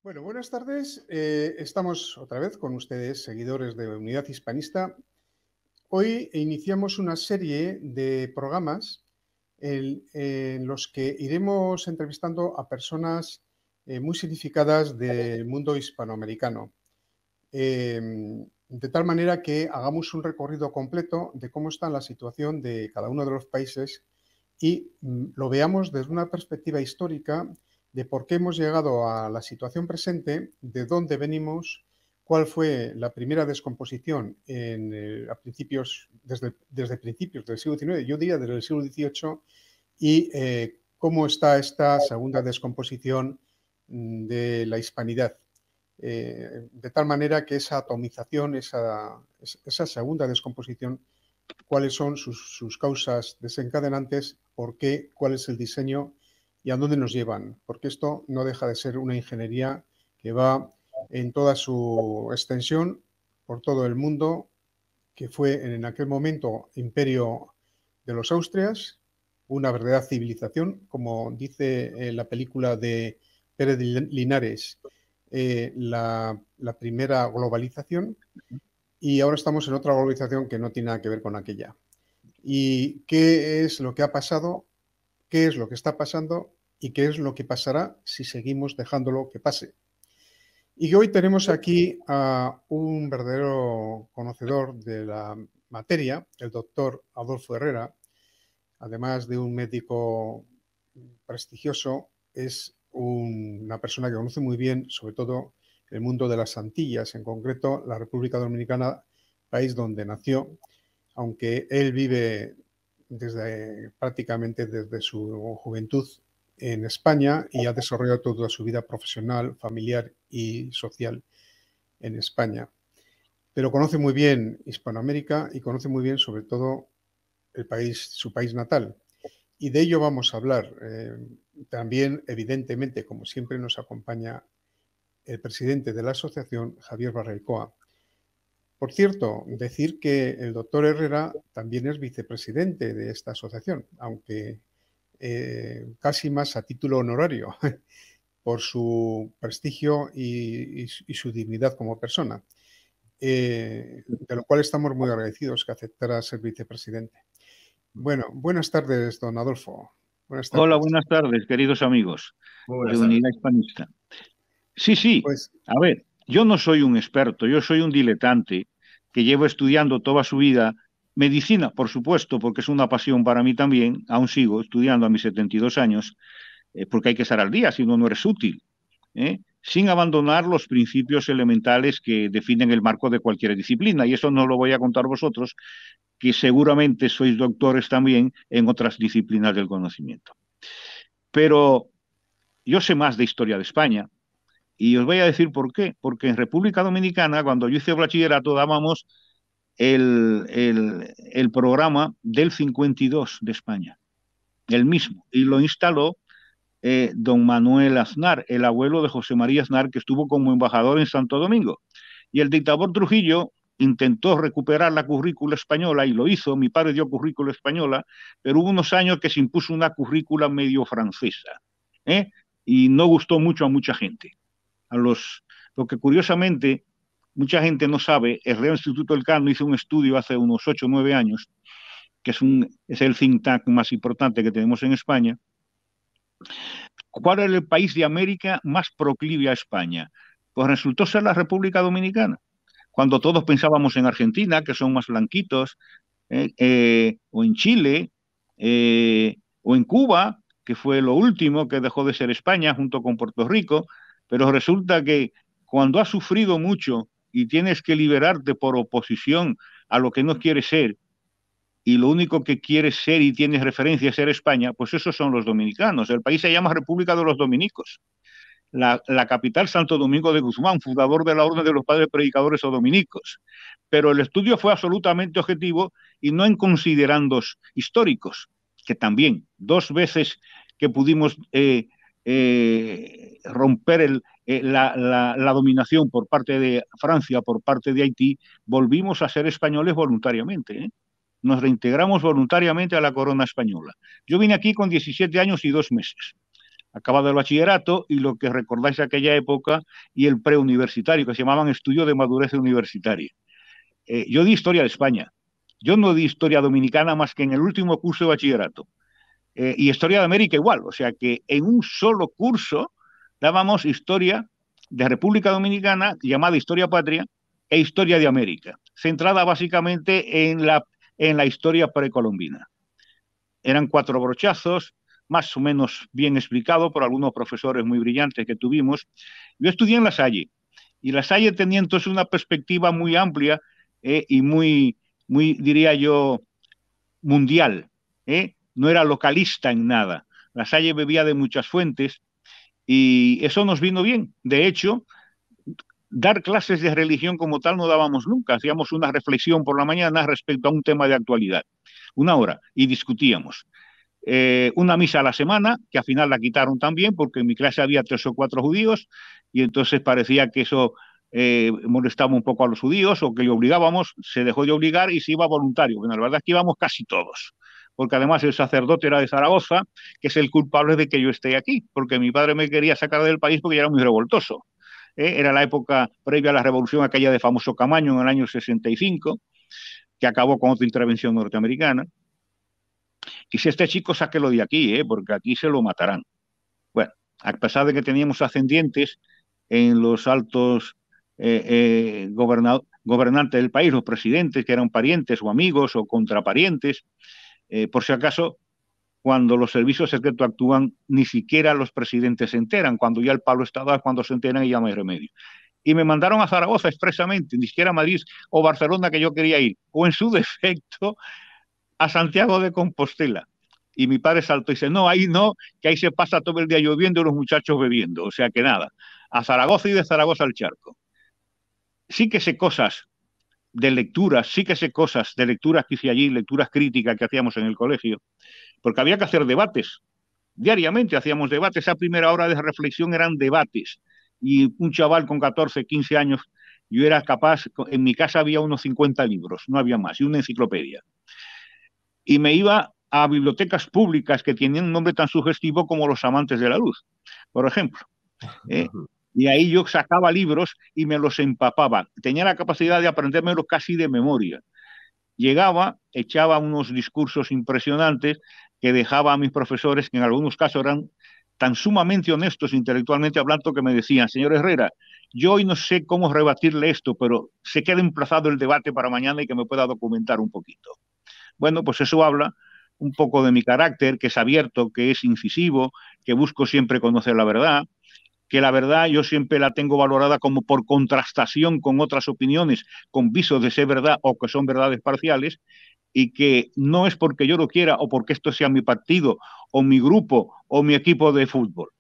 Bueno, buenas tardes. Estamos otra vez con ustedes, seguidores de Unidad Hispanista. Hoy iniciamos una serie de programas en los que iremos entrevistando a personas muy significadas del mundo hispanoamericano, de tal manera que hagamos un recorrido completo de cómo está la situación de cada uno de los países y lo veamos desde una perspectiva histórica de por qué hemos llegado a la situación presente, de dónde venimos, cuál fue la primera descomposición desde principios del siglo XIX, yo diría desde el siglo XVIII, y cómo está esta segunda descomposición de la hispanidad. De tal manera que esa atomización, esa segunda descomposición, cuáles son sus causas desencadenantes, por qué, cuál es el diseño y a dónde nos llevan, porque esto no deja de ser una ingeniería que va en toda su extensión por todo el mundo, que fue en aquel momento imperio de los Austrias, una verdadera civilización, como dice la película de Pérez Linares, la primera globalización, y ahora estamos en otra globalización que no tiene nada que ver con aquella. ¿Y qué es lo que ha pasado? ¿Qué es lo que está pasando? ¿Y qué es lo que pasará si seguimos dejándolo que pase? Y hoy tenemos aquí a un verdadero conocedor de la materia, el doctor Adolfo Herrera, además de un médico prestigioso, es una persona que conoce muy bien, sobre todo, el mundo de las Antillas, en concreto la República Dominicana, país donde nació, aunque él vive prácticamente desde su juventud en España y ha desarrollado toda su vida profesional, familiar y social en España. Pero conoce muy bien Hispanoamérica y conoce muy bien, sobre todo, su país natal. Y de ello vamos a hablar. También, evidentemente, como siempre, nos acompaña el presidente de la asociación, Javier Barraycoa. Por cierto, decir que el doctor Herrera también es vicepresidente de esta asociación, aunque casi más a título honorario, por su prestigio y su dignidad como persona, de lo cual estamos muy agradecidos que aceptara ser vicepresidente. Bueno, buenas tardes, don Adolfo. Buenas Hola, tardes. buenas tardes, queridos amigos Muy de buenas tardes. Unidad Hispanista. Sí, Pues a ver, yo no soy un experto, yo soy un diletante que llevo estudiando toda su vida medicina, por supuesto, porque es una pasión para mí también, aún sigo estudiando a mis 72 años, porque hay que estar al día, si no, no eres útil, sin abandonar los principios elementales que definen el marco de cualquier disciplina, y eso no lo voy a contar vosotros, que seguramente sois doctores también en otras disciplinas del conocimiento. Pero yo sé más de historia de España y os voy a decir por qué. Porque en República Dominicana, cuando yo hice bachillerato, dábamos el programa del 52 de España, el mismo, y lo instaló don Manuel Aznar, el abuelo de José María Aznar, que estuvo como embajador en Santo Domingo. Y el dictador Trujillo intentó recuperar la currícula española y lo hizo, mi padre dio currícula española, pero hubo unos años que se impuso una currícula medio francesa, ¿eh? Y no gustó mucho a mucha gente. Porque curiosamente, mucha gente no sabe, el Real Instituto Elcano hizo un estudio hace unos 8 o 9 años, que es el think tank más importante que tenemos en España. ¿Cuál era el país de América más proclive a España? Pues resultó ser la República Dominicana. Cuando todos pensábamos en Argentina, que son más blanquitos, o en Chile, o en Cuba, que fue lo último que dejó de ser España junto con Puerto Rico, pero resulta que cuando has sufrido mucho y tienes que liberarte por oposición a lo que no quieres ser, y lo único que quieres ser y tienes referencia es ser España, pues esos son los dominicanos. El país se llama República de los Dominicos. La capital, Santo Domingo de Guzmán, fundador de la Orden de los Padres Predicadores o Dominicos. Pero el estudio fue absolutamente objetivo y no en considerandos históricos, que también 2 veces que pudimos romper la dominación por parte de Francia, por parte de Haití, volvimos a ser españoles voluntariamente, Nos reintegramos voluntariamente a la corona española. Yo vine aquí con 17 años y 2 meses. acabado el bachillerato, y lo que recordáis de aquella época y el preuniversitario, que se llamaban estudios de madurez universitaria. Yo di historia de España. Yo no di historia dominicana más que en el último curso de bachillerato. Y historia de América igual. O sea que en un solo curso dábamos historia de República Dominicana, llamada Historia Patria, e Historia de América, centrada básicamente en la historia precolombina. Eran 4 brochazos, más o menos bien explicado por algunos profesores muy brillantes que tuvimos. Yo estudié en La Salle, y La Salle tenía entonces una perspectiva muy amplia y muy, diría yo, mundial. No era localista en nada. La Salle bebía de muchas fuentes y eso nos vino bien. De hecho, dar clases de religión como tal no dábamos nunca. Hacíamos una reflexión por la mañana respecto a un tema de actualidad, 1 hora, y discutíamos. Una misa a la semana, que al final la quitaron también, porque en mi clase había 3 o 4 judíos, y entonces parecía que eso molestaba un poco a los judíos, o que le obligábamos, se dejó de obligar y se iba voluntario. Bueno, la verdad es que íbamos casi todos, porque además el sacerdote era de Zaragoza, que es el culpable de que yo esté aquí, porque mi padre me quería sacar del país porque era muy revoltoso. Era la época previa a la revolución aquella de famoso Camaño en el año 65, que acabó con otra intervención norteamericana. Y si este chico, sáquelo de aquí, porque aquí se lo matarán. Bueno, a pesar de que teníamos ascendientes en los altos gobernantes del país, los presidentes, que eran parientes o amigos o contraparientes, por si acaso, cuando los servicios secretos actúan, ni siquiera los presidentes se enteran. Cuando ya el palo está dado, cuando se enteran y ya no hay remedio. Y me mandaron a Zaragoza expresamente, ni siquiera a Madrid o Barcelona, que yo quería ir, o en su defecto a Santiago de Compostela. Y mi padre saltó y dice, no, ahí no, que ahí se pasa todo el día lloviendo y los muchachos bebiendo. O sea que nada, a Zaragoza y de Zaragoza al charco. Sí que sé cosas de lecturas, sí que sé cosas de lecturas que hice allí, lecturas críticas que hacíamos en el colegio, porque había que hacer debates. Diariamente hacíamos debates. Esa primera hora de reflexión eran debates. Y un chaval con 14, 15 años, yo era capaz, en mi casa había unos 50 libros, no había más, y una enciclopedia. Y me iba a bibliotecas públicas que tenían un nombre tan sugestivo como Los Amantes de la Luz, por ejemplo. Y ahí yo sacaba libros y me los empapaba. Tenía la capacidad de aprendérmelos casi de memoria. Llegaba, echaba unos discursos impresionantes que dejaba a mis profesores, que en algunos casos eran tan sumamente honestos intelectualmente hablando, que me decían, señor Herrera, yo hoy no sé cómo rebatirle esto, pero se queda emplazado el debate para mañana y que me pueda documentar un poquito. Bueno, pues eso habla un poco de mi carácter, que es abierto, que es incisivo, que busco siempre conocer la verdad, que la verdad yo siempre la tengo valorada como por contrastación con otras opiniones, con visos de ser verdad o que son verdades parciales, y que no es porque yo lo quiera o porque esto sea mi partido o mi grupo o mi equipo de fútbol.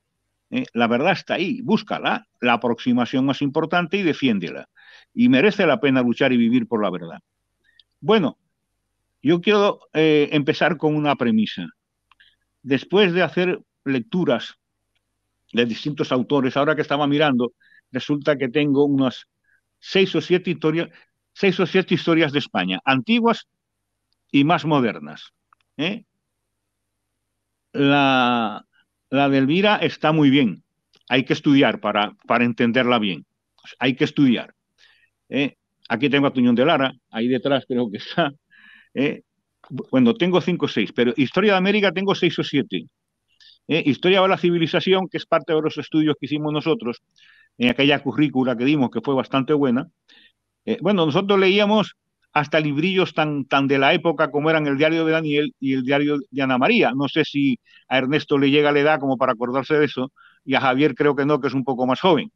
La verdad está ahí, búscala, la aproximación más importante, y defiéndela. Y merece la pena luchar y vivir por la verdad. Bueno, yo quiero empezar con una premisa. Después de hacer lecturas de distintos autores, ahora que estaba mirando, resulta que tengo unas 6 o 7 historias de España, antiguas y más modernas. La de Elvira está muy bien. Hay que estudiar para entenderla bien. Hay que estudiar. Aquí tengo a Tuñón de Lara, ahí detrás creo que está. Bueno, tengo 5 o 6, pero Historia de América tengo 6 o 7. Historia de la civilización, que es parte de los estudios que hicimos nosotros, en aquella currícula que dimos, que fue bastante buena. Bueno, nosotros leíamos hasta librillos tan de la época como eran el diario de Daniel y el diario de Ana María. No sé si a Ernesto le llega la edad como para acordarse de eso, y a Javier creo que no, que es un poco más joven.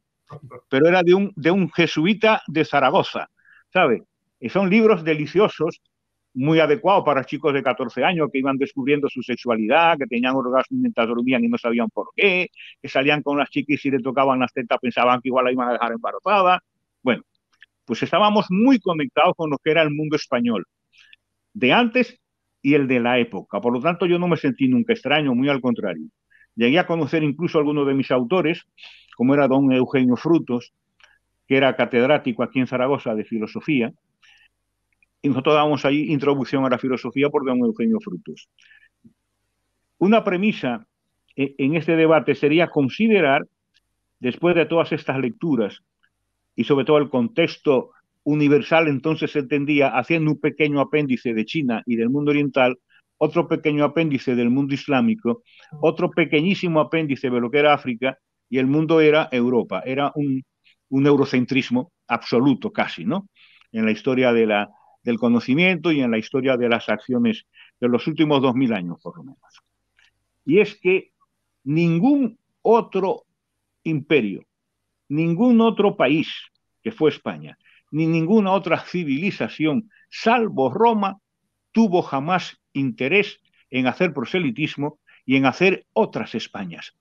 Pero era de un jesuita de Zaragoza, ¿sabe? Y son libros deliciosos, muy adecuados para chicos de 14 años que iban descubriendo su sexualidad, que tenían orgasmos mientras dormían y no sabían por qué, que salían con las chicas y si le tocaban las tetas pensaban que igual la iban a dejar embarazada. Bueno, pues estábamos muy conectados con lo que era el mundo español, de antes y el de la época. Por lo tanto, yo no me sentí nunca extraño, muy al contrario. Llegué a conocer incluso a algunos de mis autores, como era don Eugenio Frutos, que era catedrático aquí en Zaragoza de filosofía, y nosotros dábamos ahí introducción a la filosofía por don Eugenio Frutos. Una premisa en este debate sería considerar, después de todas estas lecturas, y sobre todo el contexto universal, entonces se entendía, haciendo un pequeño apéndice de China y del mundo oriental, otro pequeño apéndice del mundo islámico, otro pequeñísimo apéndice de lo que era África, y el mundo era Europa. Era un eurocentrismo absoluto casi, ¿no? En la historia del conocimiento y en la historia de las acciones de los últimos 2000 años, por lo menos. Y es que ningún otro imperio, ningún otro país, que fue España, ni ninguna otra civilización, salvo Roma, tuvo jamás interés en hacer proselitismo y en hacer otras Españas,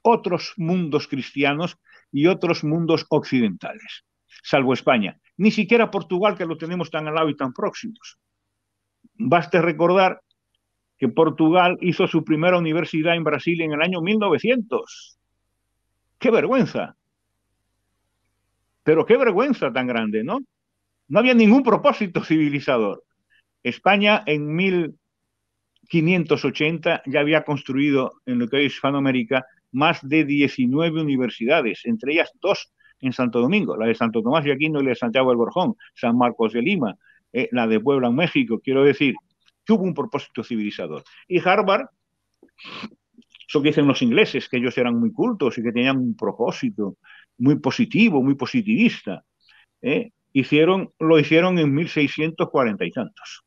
otros mundos cristianos y otros mundos occidentales, salvo España. Ni siquiera Portugal, que lo tenemos tan al lado y tan próximos. Baste recordar que Portugal hizo su primera universidad en Brasil en el año 1900. ¡Qué vergüenza! Pero qué vergüenza tan grande, ¿no? No había ningún propósito civilizador. España en 1580 ya había construido en lo que hoy es Hispanoamérica más de 19 universidades, entre ellas 2 en Santo Domingo, la de Santo Tomás de Aquino y la de Santiago del Borjón, San Marcos de Lima, la de Puebla en México. Quiero decir, tuvo un propósito civilizador. Y Harvard, eso que dicen los ingleses, que ellos eran muy cultos y que tenían un propósito muy positivo, muy positivista, lo hicieron en 1640 y tantos.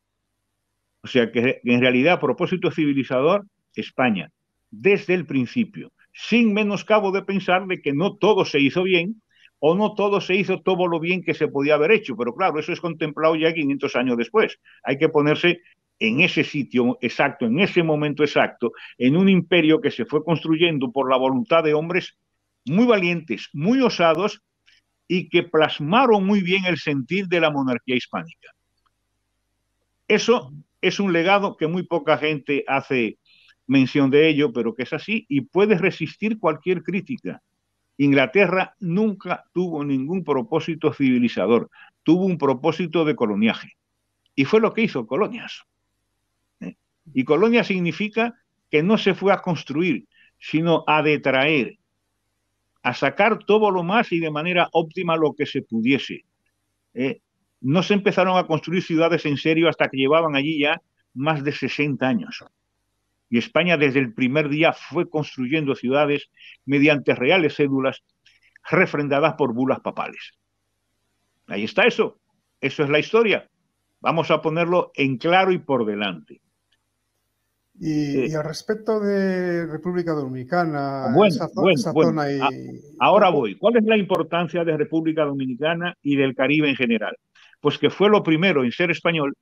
O sea que en realidad, a propósito civilizador, España, desde el principio, sin menoscabo de pensar de que no todo se hizo bien o no todo se hizo todo lo bien que se podía haber hecho. Pero claro, eso es contemplado ya 500 años después. Hay que ponerse en ese sitio exacto, en ese momento exacto, en un imperio que se fue construyendo por la voluntad de hombres muy valientes, muy osados y que plasmaron muy bien el sentir de la monarquía hispánica. Eso es un legado que muy poca gente hace mención de ello, pero que es así y puede resistir cualquier crítica. Inglaterra nunca tuvo ningún propósito civilizador, tuvo un propósito de coloniaje. Y fue lo que hizo colonias. Y colonia significa que no se fue a construir, sino a detraer, a sacar todo lo más y de manera óptima lo que se pudiese. No se empezaron a construir ciudades en serio hasta que llevaban allí ya más de 60 años. Y España desde el primer día fue construyendo ciudades mediante reales cédulas refrendadas por bulas papales. Ahí está eso. Eso es la historia. Vamos a ponerlo en claro y por delante. Y al respecto de República Dominicana, Bueno. esa zona y... Ahora voy. ¿Cuál es la importancia de República Dominicana y del Caribe en general? Pues que fue lo primero en ser español,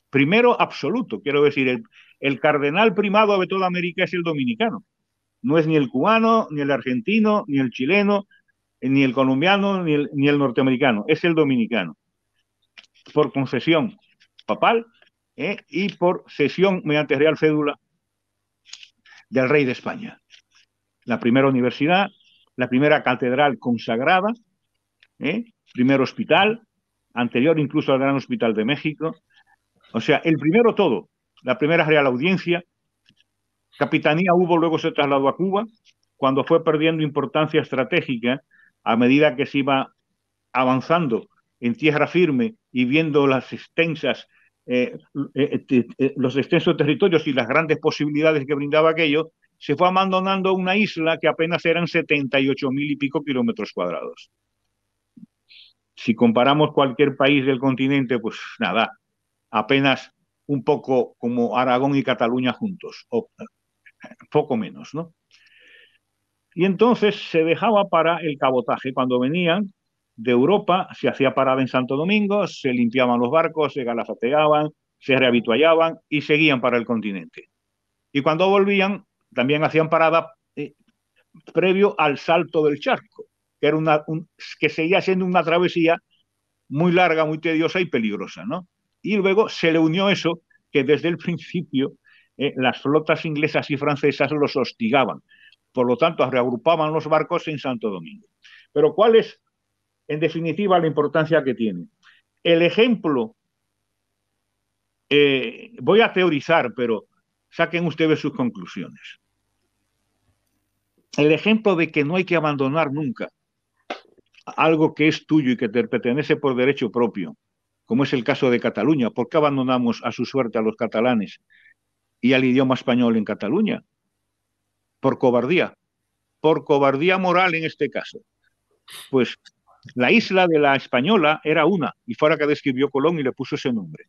primero absoluto, quiero decir, el cardenal primado de toda América es el dominicano. No es ni el cubano, ni el argentino, ni el chileno, ni el colombiano, ni el norteamericano, es el dominicano. Por concesión papal y por cesión mediante real cédula del rey de España. La primera universidad, la primera catedral consagrada, primer hospital, anterior incluso al Gran Hospital de México. O sea, el primero todo, la primera Real Audiencia, capitanía hubo, luego se trasladó a Cuba, cuando fue perdiendo importancia estratégica a medida que se iba avanzando en tierra firme y viendo las extensas, los extensos territorios y las grandes posibilidades que brindaba aquello, se fue abandonando una isla que apenas eran 78.000 y pico kilómetros cuadrados. Si comparamos cualquier país del continente, pues nada, apenas un poco como Aragón y Cataluña juntos, o poco menos, ¿no? Y entonces se dejaba para el cabotaje. Cuando venían de Europa, se hacía parada en Santo Domingo, se limpiaban los barcos, se galafateaban, se rehabituallaban y seguían para el continente. Y cuando volvían, también hacían parada previo al salto del charco, que, era que seguía siendo una travesía muy larga, muy tediosa y peligrosa, ¿no? Y luego se le unió eso, que desde el principio las flotas inglesas y francesas los hostigaban. Por lo tanto, reagrupaban los barcos en Santo Domingo. Pero ¿cuál es, en definitiva, la importancia que tiene? El ejemplo, voy a teorizar, pero saquen ustedes sus conclusiones. el ejemplo de que no hay que abandonar nunca algo que es tuyo y que te pertenece por derecho propio, como es el caso de Cataluña. ¿Por qué abandonamos a su suerte a los catalanes y al idioma español en Cataluña? Por cobardía moral en este caso. Pues la isla de la Española era una, y fue la que describió Colón y le puso ese nombre.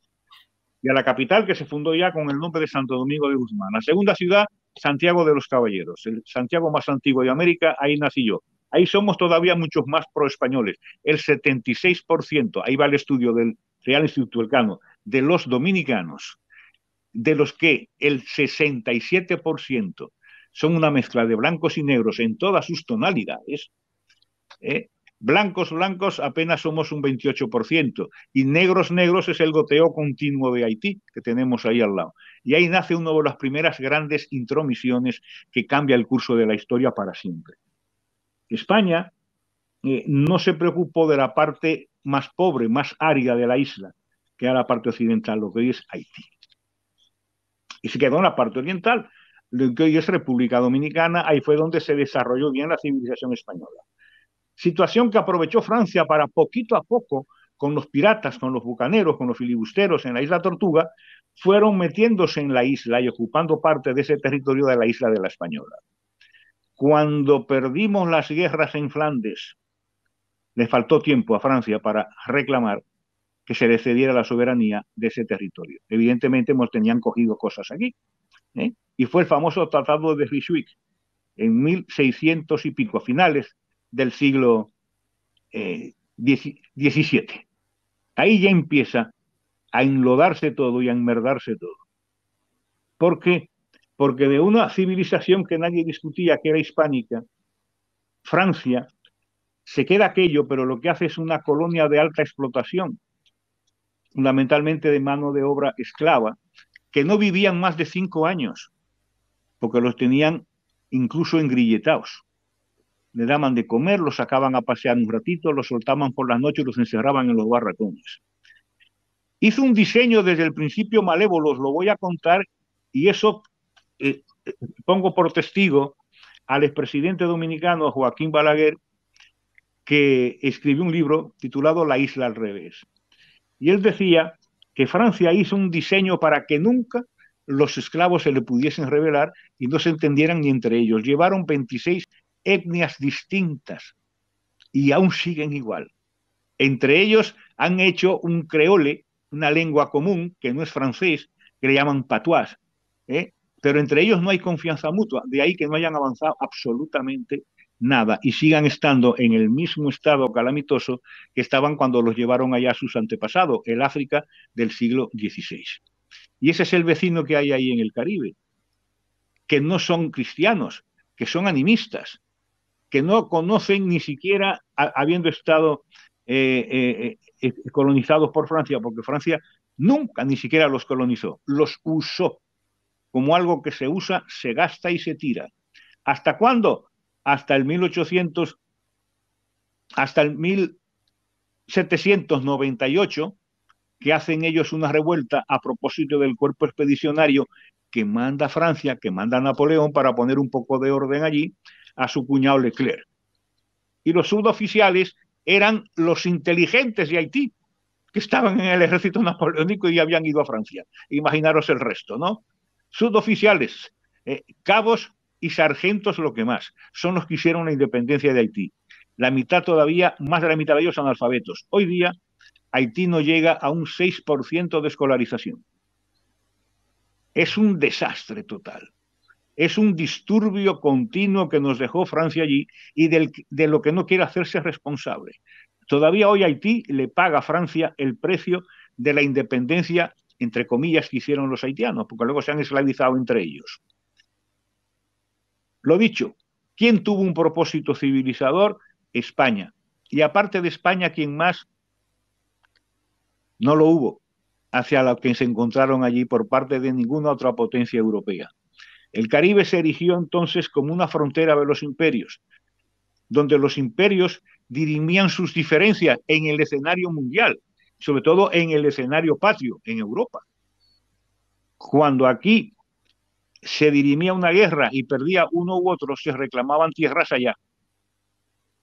Y a la capital, que se fundó ya con el nombre de Santo Domingo de Guzmán. La segunda ciudad, Santiago de los Caballeros, el Santiago más antiguo de América, ahí nací yo. Ahí somos todavía muchos más pro-españoles, el 76%, ahí va el estudio del Real Instituto Elcano, de los dominicanos, de los que el 67% son una mezcla de blancos y negros en todas sus tonalidades, blancos apenas somos un 28%, y negros es el goteo continuo de Haití que tenemos ahí al lado. Y ahí nace una de las primeras grandes intromisiones que cambia el curso de la historia para siempre. España no se preocupó de la parte más pobre, más árida de la isla, que era la parte occidental, lo que hoy es Haití. Y se quedó en la parte oriental, lo que hoy es República Dominicana. Ahí fue donde se desarrolló bien la civilización española. Situación que aprovechó Francia para poquito a poco, con los piratas, con los bucaneros, con los filibusteros en la isla Tortuga, fueron metiéndose en la isla y ocupando parte de ese territorio de la isla de la Española. Cuando perdimos las guerras en Flandes, le faltó tiempo a Francia para reclamar que se le cediera la soberanía de ese territorio. Evidentemente hemos tenían cogido cosas aquí, y fue el famoso Tratado de Ryswick en 1600 y pico, a finales del siglo XVII. Ahí ya empieza a enlodarse todo y a enmerdarse todo. ¿Por qué? Porque de una civilización que nadie discutía, que era hispánica, Francia, se queda aquello, pero lo que hace es una colonia de alta explotación, fundamentalmente de mano de obra esclava, que no vivían más de 5 años, porque los tenían incluso engrilletados. Le daban de comer, los sacaban a pasear un ratito, los soltaban por las noches y los encerraban en los barracones. Hizo un diseño desde el principio malévolo, os lo voy a contar, y eso pongo por testigo al expresidente dominicano Joaquín Balaguer, que escribió un libro titulado La isla al revés. Y él decía que Francia hizo un diseño para que nunca los esclavos se le pudiesen rebelar y no se entendieran ni entre ellos. Llevaron 26 etnias distintas y aún siguen igual. Entre ellos han hecho un creole, una lengua común que no es francés, que le llaman patois, pero entre ellos no hay confianza mutua, de ahí que no hayan avanzado absolutamente nada y sigan estando en el mismo estado calamitoso que estaban cuando los llevaron allá sus antepasados, el África del siglo XVI. Y ese es el vecino que hay ahí en el Caribe, que no son cristianos, que son animistas, que no conocen ni siquiera, habiendo estado colonizados por Francia, porque Francia nunca ni siquiera los colonizó, los usó como algo que se usa, se gasta y se tira. ¿Hasta cuándo? Hasta el 1800, hasta el 1798, que hacen ellos una revuelta a propósito del cuerpo expedicionario que manda Francia, que manda Napoleón para poner un poco de orden allí a su cuñado Leclerc. Y los suboficiales eran los inteligentes de Haití, que estaban en el ejército napoleónico y habían ido a Francia. Imaginaros el resto, ¿no? Suboficiales, cabos y sargentos, lo que más, son los que hicieron la independencia de Haití. La mitad todavía, más de la mitad de ellos son analfabetos. Hoy día, Haití no llega a un 6% de escolarización. Es un desastre total. Es un disturbio continuo que nos dejó Francia allí y de lo que no quiere hacerse responsable. Todavía hoy Haití le paga a Francia el precio de la independencia, entre comillas, que hicieron los haitianos, porque luego se han esclavizado entre ellos. Lo dicho, ¿quién tuvo un propósito civilizador? España. Y aparte de España, ¿quién más? No lo hubo hacia lo que se encontraron allí por parte de ninguna otra potencia europea. El Caribe se erigió entonces como una frontera de los imperios, donde los imperios dirimían sus diferencias en el escenario mundial, sobre todo en el escenario patrio, en Europa. Cuando aquí se dirimía una guerra y perdía uno u otro, se reclamaban tierras allá.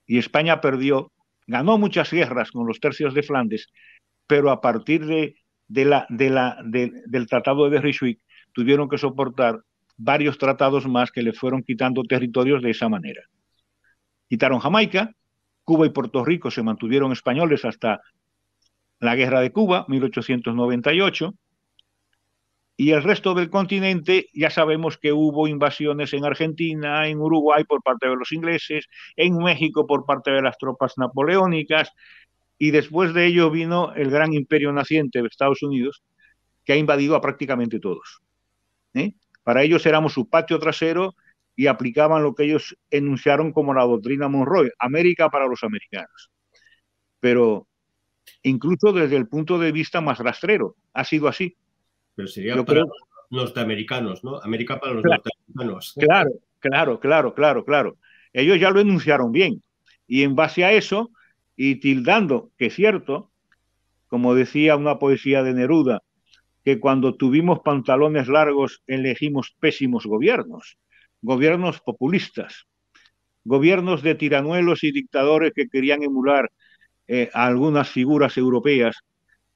Y España perdió, ganó muchas guerras con los tercios de Flandes, pero a partir del Tratado de Ryswick tuvieron que soportar varios tratados más que le fueron quitando territorios de esa manera. Quitaron Jamaica, Cuba y Puerto Rico se mantuvieron españoles hasta la Guerra de Cuba, 1898, y el resto del continente ya sabemos que hubo invasiones en Argentina, en Uruguay por parte de los ingleses, en México por parte de las tropas napoleónicas, y después de ello vino el gran imperio naciente de Estados Unidos, que ha invadido a prácticamente todos. Para ellos éramos su patio trasero y aplicaban lo que ellos enunciaron como la doctrina Monroe, América para los americanos. Pero incluso desde el punto de vista más rastrero, ha sido así. Pero sería yo para los norteamericanos, ¿no? América para los norteamericanos. Claro. Ellos ya lo enunciaron bien. Y en base a eso, y tildando que es cierto, como decía una poesía de Neruda, que cuando tuvimos pantalones largos elegimos pésimos gobiernos, gobiernos populistas, gobiernos de tiranuelos y dictadores que querían emular a algunas figuras europeas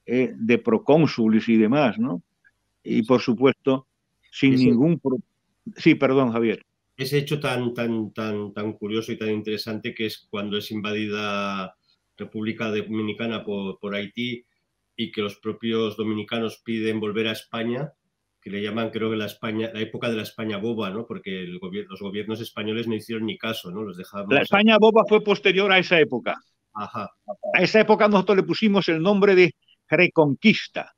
de procónsules y demás, ¿no? Y por supuesto, sin ningún... Sí, perdón, Javier. Ese hecho tan curioso y tan interesante que es cuando es invadida República Dominicana por Haití y que los propios dominicanos piden volver a España, que le llaman, creo que la época de la España boba, ¿no? Porque los gobiernos españoles no hicieron ni caso, ¿no? Los dejaban... La España boba fue posterior a esa época. Ajá. A esa época nosotros le pusimos el nombre de Reconquista.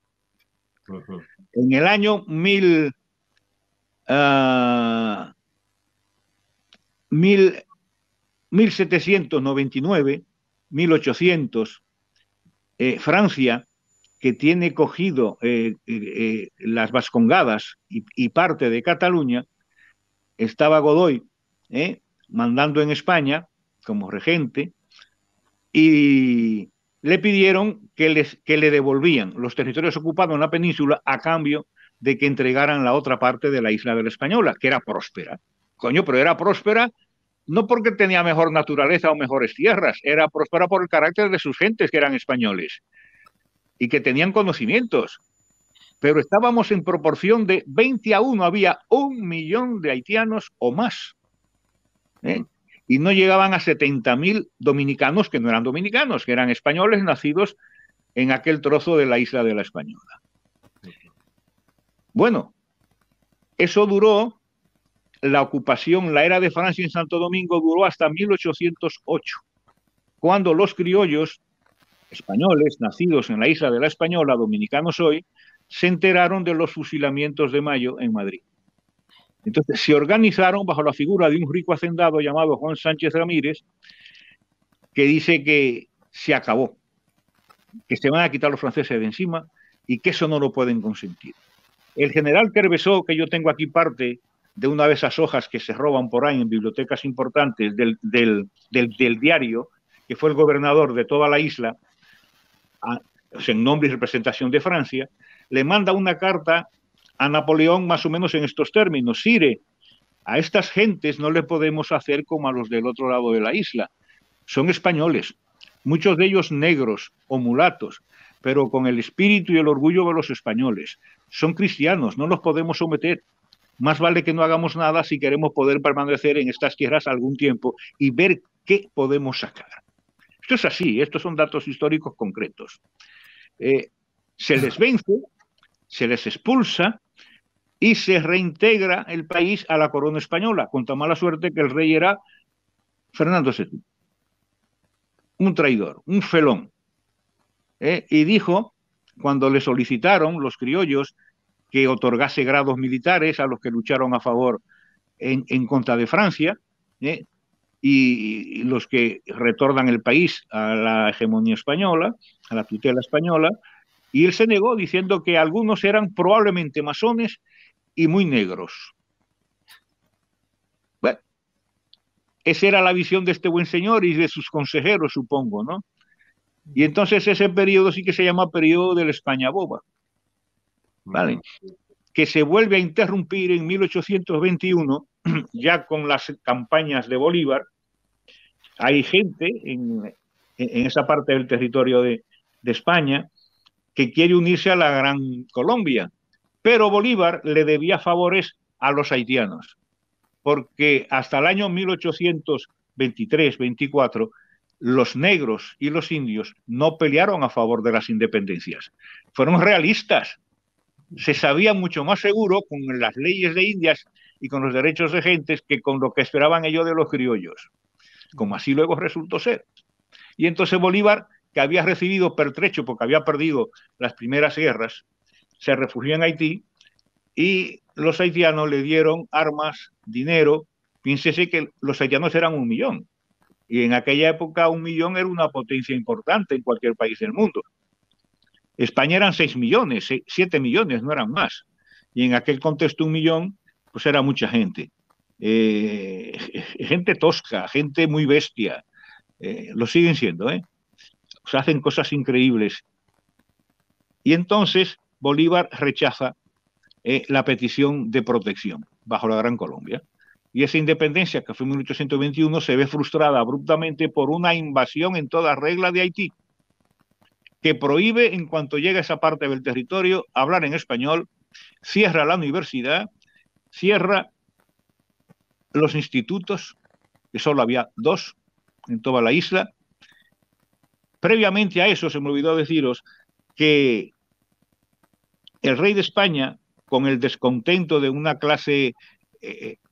En el año 1799, 1800, Francia, que tiene cogido las Vascongadas y parte de Cataluña, estaba Godoy mandando en España como regente, y le pidieron que le devolvían los territorios ocupados en la península a cambio de que entregaran la otra parte de la isla de la Española, que era próspera. Coño, pero era próspera no porque tenía mejor naturaleza o mejores tierras, era próspera por el carácter de sus gentes, que eran españoles y que tenían conocimientos. Pero estábamos en proporción de 20-1, había 1 millón de haitianos o más. Y no llegaban a 70.000 dominicanos que no eran dominicanos, que eran españoles nacidos en aquel trozo de la isla de la Española. Bueno, eso duró, la ocupación, la era de Francia en Santo Domingo duró hasta 1808, cuando los criollos españoles nacidos en la isla de la Española, dominicanos hoy, se enteraron de los fusilamientos de Mayo en Madrid. Entonces se organizaron bajo la figura de un rico hacendado llamado Juan Sánchez Ramírez, que dice que se acabó, que se van a quitar los franceses de encima y que eso no lo pueden consentir. El general Quervesó, que yo tengo aquí parte de una de esas hojas que se roban por ahí en bibliotecas importantes del diario, que fue el gobernador de toda la isla, en nombre y representación de Francia, le manda una carta a Napoleón más o menos en estos términos: Sire, a estas gentes no le podemos hacer como a los del otro lado de la isla. Son españoles, muchos de ellos negros o mulatos, pero con el espíritu y el orgullo de los españoles. Son cristianos, no los podemos someter. Más vale que no hagamos nada si queremos poder permanecer en estas tierras algún tiempo y ver qué podemos sacar. Esto es así, estos son datos históricos concretos. Se les vence, se les expulsa y se reintegra el país a la corona española, con tan mala suerte que el rey era Fernando VII. Un traidor, un felón. Y dijo, cuando le solicitaron los criollos que otorgase grados militares a los que lucharon a favor en contra de Francia, y los que retornan el país a la hegemonía española, a la tutela española, y él se negó diciendo que algunos eran probablemente masones y muy negros. Bueno, esa era la visión de este buen señor y de sus consejeros, supongo, ¿no? Y entonces ese periodo sí que se llama periodo de la España boba. ¿Vale? que se vuelve a interrumpir en 1821, ya con las campañas de Bolívar. Hay gente en esa parte del territorio de España que quiere unirse a la Gran Colombia, pero Bolívar le debía favores a los haitianos, porque hasta el año 1823-24 los negros y los indios no pelearon a favor de las independencias, fueron realistas, se sabía mucho más seguro con las leyes de Indias y con los derechos de gentes que con lo que esperaban ellos de los criollos, como así luego resultó ser. Y entonces Bolívar, que había recibido pertrecho porque había perdido las primeras guerras, se refugió en Haití y los haitianos le dieron armas, dinero. Piénsese que los haitianos eran 1 millón y en aquella época 1 millón era una potencia importante en cualquier país del mundo. España eran 6 millones, 7 millones, no eran más. Y en aquel contexto 1 millón, pues era mucha gente. Gente tosca, gente muy bestia. Lo siguen siendo, ¿eh? O sea, hacen cosas increíbles. Y entonces Bolívar rechaza la petición de protección bajo la Gran Colombia. Y esa independencia, que fue en 1821, se ve frustrada abruptamente por una invasión en toda regla de Haití, que prohíbe, en cuanto llega a esa parte del territorio, hablar en español, cierra la universidad, cierra los institutos, que solo había 2 en toda la isla. Previamente a eso, se me olvidó deciros que el rey de España, con el descontento de una clase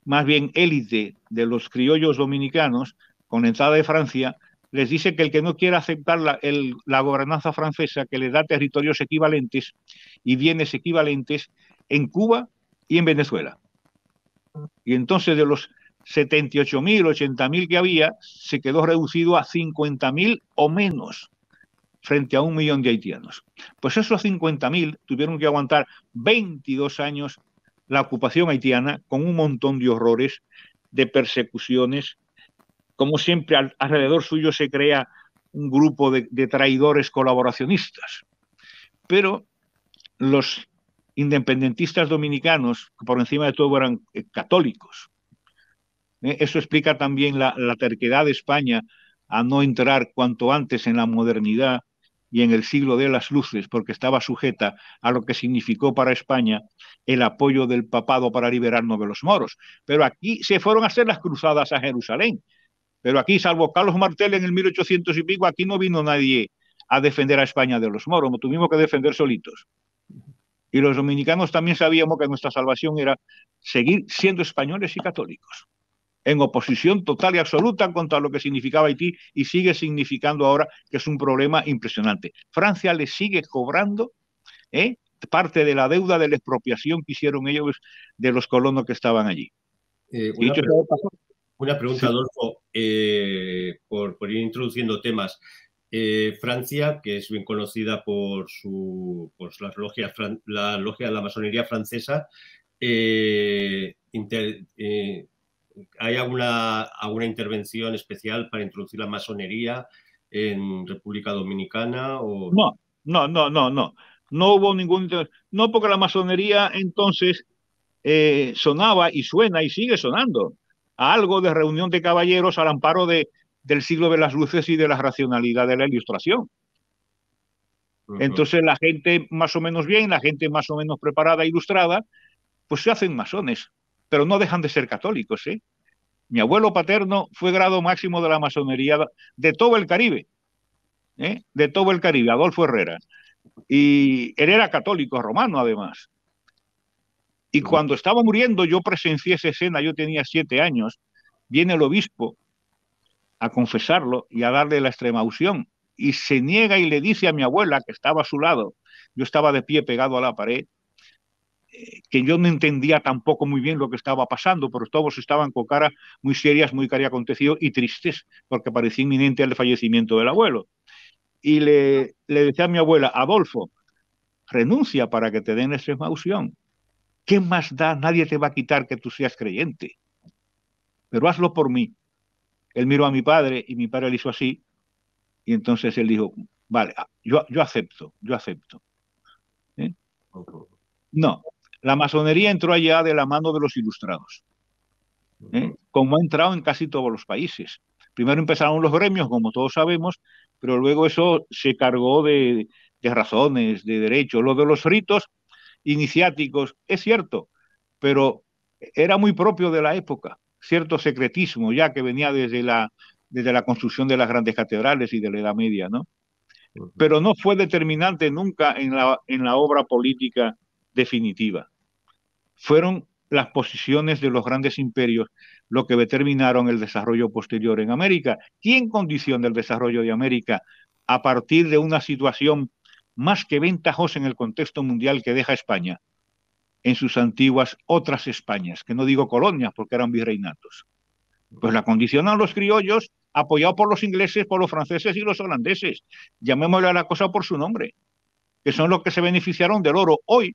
más bien élite de los criollos dominicanos, con la entrada de Francia, les dice que el que no quiera aceptar la gobernanza francesa, que le da territorios equivalentes y bienes equivalentes en Cuba y en Venezuela. Y entonces de los 78.000, 80.000 que había, se quedó reducido a 50.000 o menos frente a 1 millón de haitianos. Pues esos 50.000 tuvieron que aguantar 22 años la ocupación haitiana con un montón de horrores, de persecuciones. Como siempre, alrededor suyo se crea un grupo de traidores colaboracionistas. Pero los independentistas dominicanos, que por encima de todo eran católicos, eso explica también la terquedad de España a no entrar cuanto antes en la modernidad y en el siglo de las luces, porque estaba sujeta a lo que significó para España el apoyo del papado para liberarnos de los moros. Pero aquí se fueron a hacer las cruzadas a Jerusalén. Pero aquí, salvo Carlos Martel en el 1800 y pico, aquí no vino nadie a defender a España de los moros, nos tuvimos que defender solitos. Y los dominicanos también sabíamos que nuestra salvación era seguir siendo españoles y católicos, en oposición total y absoluta contra lo que significaba Haití y sigue significando ahora, que es un problema impresionante. Francia le sigue cobrando parte de la deuda de la expropiación que hicieron ellos de los colonos que estaban allí. Una pregunta, sí. Adolfo, por ir introduciendo temas. Francia, que es bien conocida por las logias, la logia de la masonería francesa, ¿hay alguna intervención especial para introducir la masonería en República Dominicana? O... No. No hubo ningún... No, porque la masonería entonces sonaba y suena y sigue sonando a algo de reunión de caballeros al amparo del siglo de las luces y de la racionalidad de la ilustración. Entonces la gente más o menos bien, la gente más o menos preparada e ilustrada, pues se hacen masones, pero no dejan de ser católicos, ¿eh? Mi abuelo paterno fue grado máximo de la masonería de todo el Caribe, de todo el Caribe, Adolfo Herrera. Y él era católico romano, además. Y cuando estaba muriendo, yo presencié esa escena, yo tenía 7 años, viene el obispo a confesarlo y a darle la extremaunción, y se niega y le dice a mi abuela, que estaba a su lado, yo estaba de pie pegado a la pared, que yo no entendía tampoco muy bien lo que estaba pasando, pero todos estaban con caras muy serias, muy cari acontecido y tristes, porque parecía inminente el fallecimiento del abuelo. Y le decía a mi abuela, Adolfo, renuncia para que te den la extremaunción. ¿Qué más da? Nadie te va a quitar que tú seas creyente. Pero hazlo por mí. Él miró a mi padre y mi padre le hizo así. Y entonces él dijo, vale, yo acepto. No, La masonería entró allá de la mano de los ilustrados, como ha entrado en casi todos los países. Primero empezaron los gremios, como todos sabemos, pero luego eso se cargó de razones, de derechos. Lo de los ritos iniciáticos es cierto, pero era muy propio de la época, cierto secretismo ya que venía desde la construcción de las grandes catedrales y de la Edad Media, ¿no? Pero no fue determinante nunca en la obra política definitiva. Fueron las posiciones de los grandes imperios lo que determinaron el desarrollo posterior en América. ¿Quién condiciona el desarrollo de América a partir de una situación más que ventajosa en el contexto mundial que deja España en sus antiguas otras Españas, que no digo colonias porque eran virreinatos? Pues la condicionan los criollos apoyados por los ingleses, por los franceses y los holandeses. Llamémosle a la cosa por su nombre, que son los que se beneficiaron del oro hoy.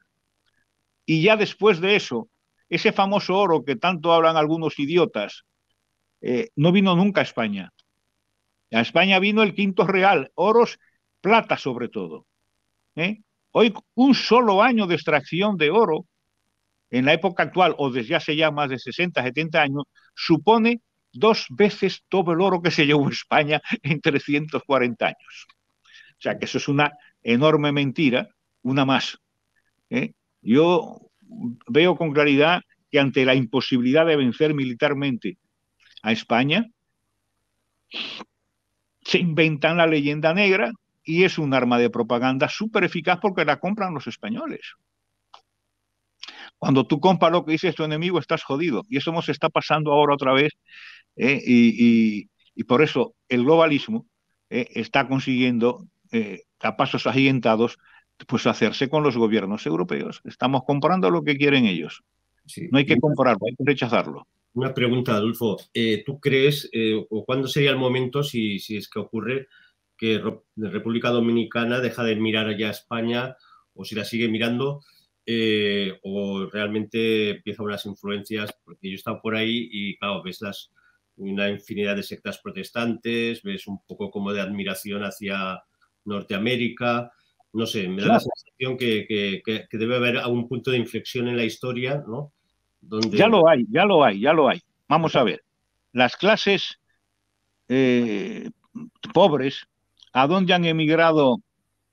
Y ya después de eso, ese famoso oro que tanto hablan algunos idiotas, no vino nunca a España. A España vino el quinto real, oros, plata sobre todo. Hoy un solo año de extracción de oro, en la época actual, o desde hace ya más de 60, 70 años, supone 2 veces todo el oro que se llevó España en 340 años. O sea que eso es una enorme mentira, una más. Yo veo con claridad que ante la imposibilidad de vencer militarmente a España, se inventan la leyenda negra y es un arma de propaganda súper eficaz porque la compran los españoles. Cuando tú compras lo que dice tu enemigo, estás jodido. Y eso nos está pasando ahora otra vez. Y por eso el globalismo está consiguiendo, a pasos agigantados, pues hacerse con los gobiernos europeos. Estamos comprando lo que quieren ellos. Sí. No hay que comprarlo, hay que rechazarlo. Una pregunta, Adolfo. ¿Tú crees, o cuándo sería el momento, si es que ocurre, que República Dominicana deja de mirar allá a España, o si la sigue mirando, o realmente empiezan unas influencias? Porque yo he estado por ahí y, claro, ves una infinidad de sectas protestantes, ves un poco como de admiración hacia Norteamérica. No sé, me da la sensación que debe haber algún punto de inflexión en la historia, ¿no? Donde... Ya lo hay. Vamos a ver. Las clases pobres, ¿a dónde han emigrado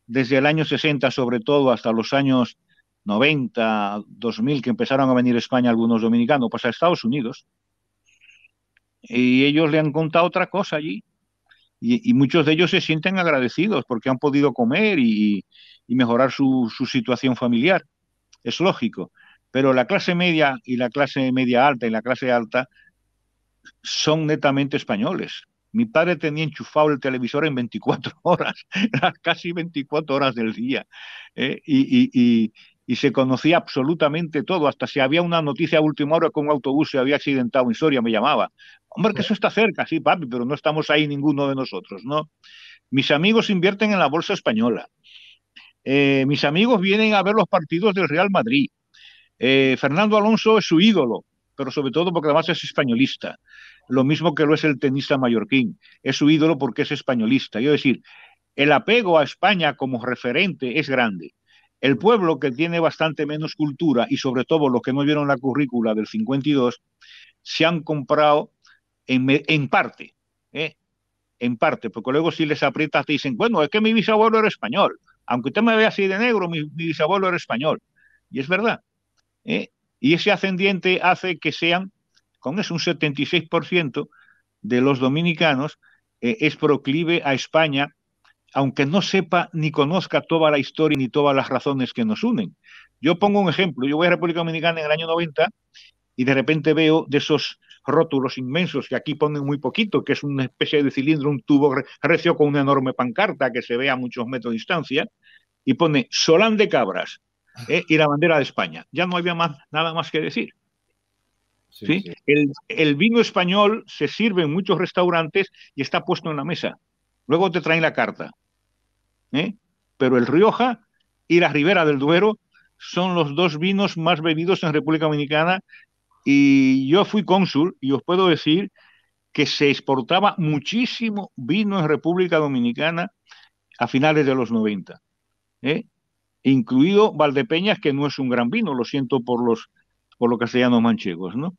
desde el año 60, sobre todo hasta los años 90, 2000, que empezaron a venir a España algunos dominicanos? Pues a Estados Unidos. Y ellos le han contado otra cosa allí. Y muchos de ellos se sienten agradecidos porque han podido comer y mejorar su situación familiar. Es lógico. Pero la clase media y la clase media alta y la clase alta son netamente españoles. Mi padre tenía enchufado el televisor en 24 horas, casi 24 horas del día, y se conocía absolutamente todo, hasta si había una noticia a última hora que un autobús se había accidentado en Soria, me llamaba. Hombre, que eso está cerca, sí, papi, pero no estamos ahí ninguno de nosotros, ¿no? Mis amigos invierten en la bolsa española. Mis amigos vienen a ver los partidos del Real Madrid. Fernando Alonso es su ídolo, pero sobre todo porque además es españolista. Lo mismo que lo es el tenista mallorquín. Es su ídolo porque es españolista. Es decir, el apego a España como referente es grande. El pueblo, que tiene bastante menos cultura, y sobre todo los que no vieron la currícula del 52, se han comprado en parte, porque luego si les aprietas te dicen, bueno, es que mi bisabuelo era español. Aunque usted me vea así de negro, mi bisabuelo era español. Y es verdad. Y ese ascendiente hace que sean, con eso, un 76% de los dominicanos es proclive a España, aunque no sepa ni conozca toda la historia ni todas las razones que nos unen. Yo pongo un ejemplo. Yo voy a República Dominicana en el año 90 y de repente veo de esos rótulos inmensos que aquí ponen muy poquito, que es una especie de cilindro, un tubo recio con una enorme pancarta que se ve a muchos metros de distancia, y pone Solán de Cabras, y la bandera de España. Ya no había nada más que decir. ¿Sí? Sí. El vino español se sirve en muchos restaurantes y está puesto en la mesa. Luego te traen la carta. Pero el Rioja y la Ribera del Duero son los 2 vinos más bebidos en República Dominicana, y yo fui cónsul y os puedo decir que se exportaba muchísimo vino en República Dominicana a finales de los 90. incluido Valdepeñas, que no es un gran vino, lo siento por los castellanos manchegos, ¿no?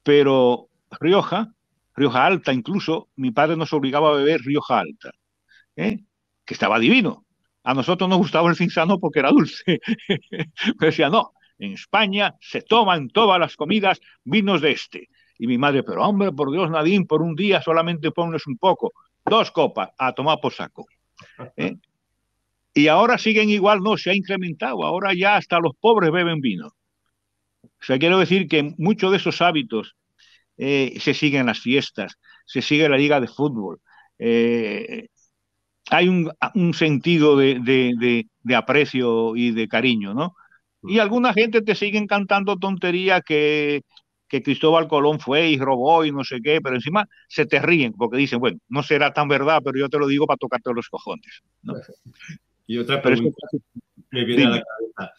Pero Rioja Alta incluso, mi padre nos obligaba a beber Rioja Alta, ¿eh? Que estaba divino. A nosotros nos gustaba el Cinzano porque era dulce. Pero decía, no, en España se toman todas las comidas vinos de este. Y mi madre, pero hombre, por Dios, Nadine, por un día solamente pones un poco, 2 copas, a tomar por saco. Y ahora siguen igual, no, se ha incrementado, ahora ya hasta los pobres beben vino. O sea, quiero decir que muchos de esos hábitos se siguen las fiestas, se sigue la liga de fútbol. Hay un sentido de aprecio y de cariño, ¿no? Y alguna gente te siguen cantando tonterías que Cristóbal Colón fue y robó y no sé qué, pero encima se te ríen porque dicen, bueno, no será tan verdad, pero yo te lo digo para tocarte los cojones, ¿no? Y otra pregunta me viene a la cabeza.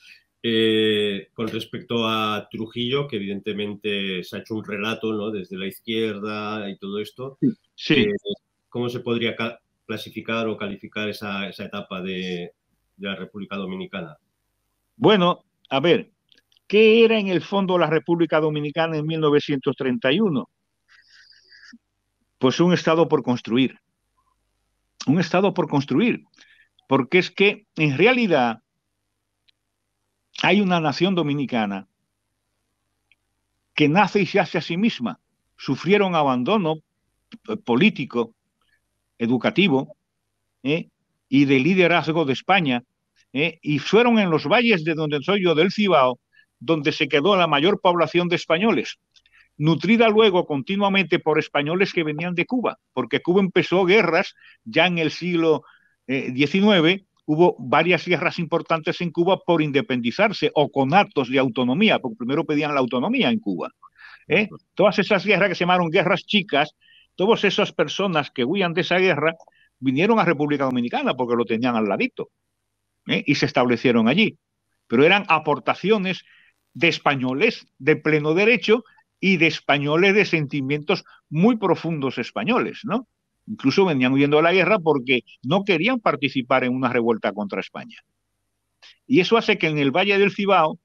Con respecto a Trujillo, que evidentemente se ha hecho un relato, ¿no?, desde la izquierda y todo esto. Sí. ¿Cómo se podría clasificar o calificar esa etapa de la República Dominicana? Bueno, a ver, ¿qué era en el fondo la República Dominicana en 1931? Pues un Estado por construir. Un Estado por construir. Porque es que, en realidad, hay una nación dominicana que nace y se hace a sí misma. Sufrieron abandono político, educativo, y de liderazgo de España, y fueron en los valles de donde soy yo, del Cibao, donde se quedó la mayor población de españoles, nutrida luego continuamente por españoles que venían de Cuba, porque Cuba empezó guerras ya en el siglo XIX. Hubo varias guerras importantes en Cuba por independizarse o con actos de autonomía, porque primero pedían la autonomía en Cuba. Todas esas guerras que se llamaron guerras chicas, todas esas personas que huían de esa guerra vinieron a República Dominicana porque lo tenían al ladito, y se establecieron allí. Pero eran aportaciones de españoles de pleno derecho y de españoles de sentimientos muy profundos españoles, ¿no? Incluso venían huyendo de la guerra porque no querían participar en una revuelta contra España. Y eso hace que en el Valle del Cibao,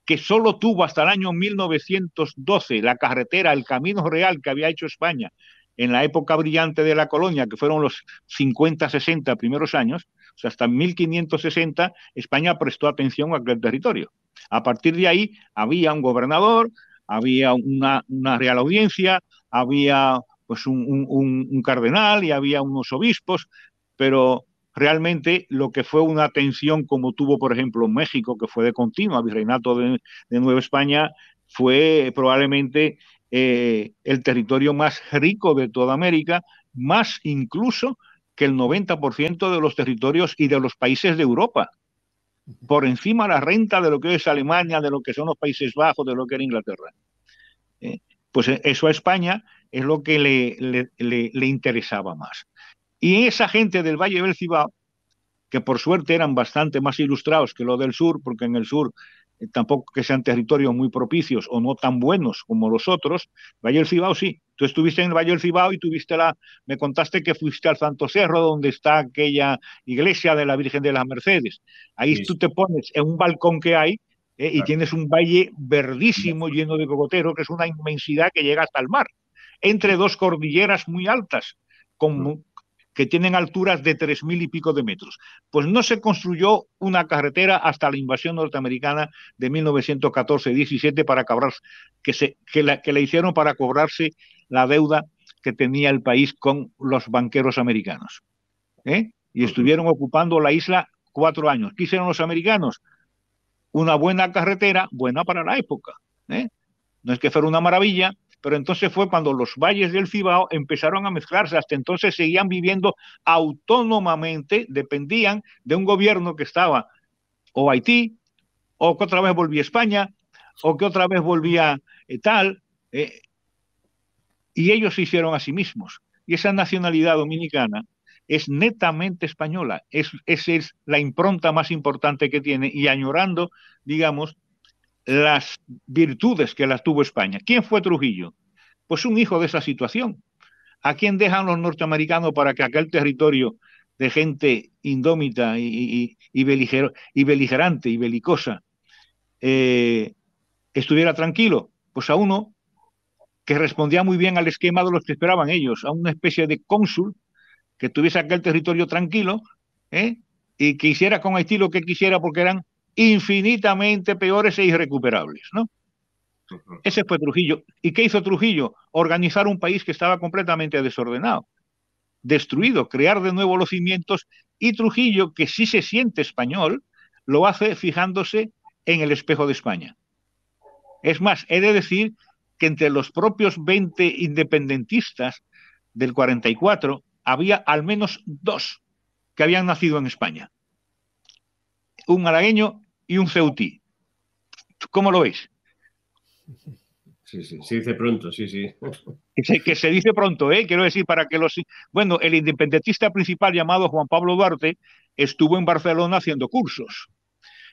que solo tuvo hasta el año 1912 la carretera, el camino real que había hecho España en la época brillante de la colonia, que fueron los 50, 60 primeros años, o sea, hasta 1560, España prestó atención a aquel territorio. A partir de ahí había un gobernador, había una real audiencia, había pues un cardenal y había unos obispos, pero realmente lo que fue una atención como tuvo, por ejemplo, México, que fue de continua, virreinato de Nueva España, fue probablemente el territorio más rico de toda América, más incluso que el 90% de los territorios y de los países de Europa, por encima de la renta de lo que es Alemania, de lo que son los Países Bajos, de lo que era Inglaterra. Pues eso a España es lo que le interesaba más. Y esa gente del Valle del Cibao, que por suerte eran bastante más ilustrados que los del sur, porque en el sur tampoco que sean territorios muy propicios o no tan buenos como los otros. Valle del Cibao sí. Tú estuviste en el Valle del Cibao y me contaste que fuiste al Santo Cerro, donde está aquella iglesia de la Virgen de las Mercedes. Ahí sí. Tú te pones en un balcón que hay y tienes un valle verdísimo lleno de cocoteros, que es una inmensidad que llega hasta el mar, entre dos cordilleras muy altas, que tienen alturas de 3.000 y pico de metros. Pues no se construyó una carretera hasta la invasión norteamericana de 1914-17 para cobrar, que la hicieron para cobrarse la deuda que tenía el país con los banqueros americanos. Y estuvieron ocupando la isla 4 años. ¿Qué hicieron los americanos? Una buena carretera, buena para la época. No es que fuera una maravilla, pero entonces fue cuando los valles del Cibao empezaron a mezclarse. Hasta entonces seguían viviendo autónomamente, dependían de un gobierno que estaba o Haití, o que otra vez volvía a España, o que otra vez volvía tal, y ellos se hicieron a sí mismos. Y esa nacionalidad dominicana es netamente española, esa es la impronta más importante que tiene, y añorando, digamos, las virtudes que las tuvo España. ¿Quién fue Trujillo? Pues un hijo de esa situación. ¿A quién dejan los norteamericanos para que aquel territorio de gente indómita y beligerante y belicosa, estuviera tranquilo? Pues a uno que respondía muy bien al esquema de los que esperaban ellos, a una especie de cónsul que tuviese aquel territorio tranquilo, y que hiciera con Haití lo que quisiera, porque eran infinitamente peores e irrecuperables, ¿no? Ese fue Trujillo. ¿Y qué hizo Trujillo? Organizar un país que estaba completamente desordenado, destruido, crear de nuevo los cimientos, y Trujillo, que sí se siente español, lo hace fijándose en el espejo de España. Es más, he de decir que entre los propios 20 independentistas del 44 había al menos 2 que habían nacido en España. Un malagueño y un ceutí. ¿Cómo lo veis? Sí, sí, se dice pronto, sí, sí. Que se dice pronto, quiero decir, para que los... Bueno, el independentista principal llamado Juan Pablo Duarte estuvo en Barcelona haciendo cursos.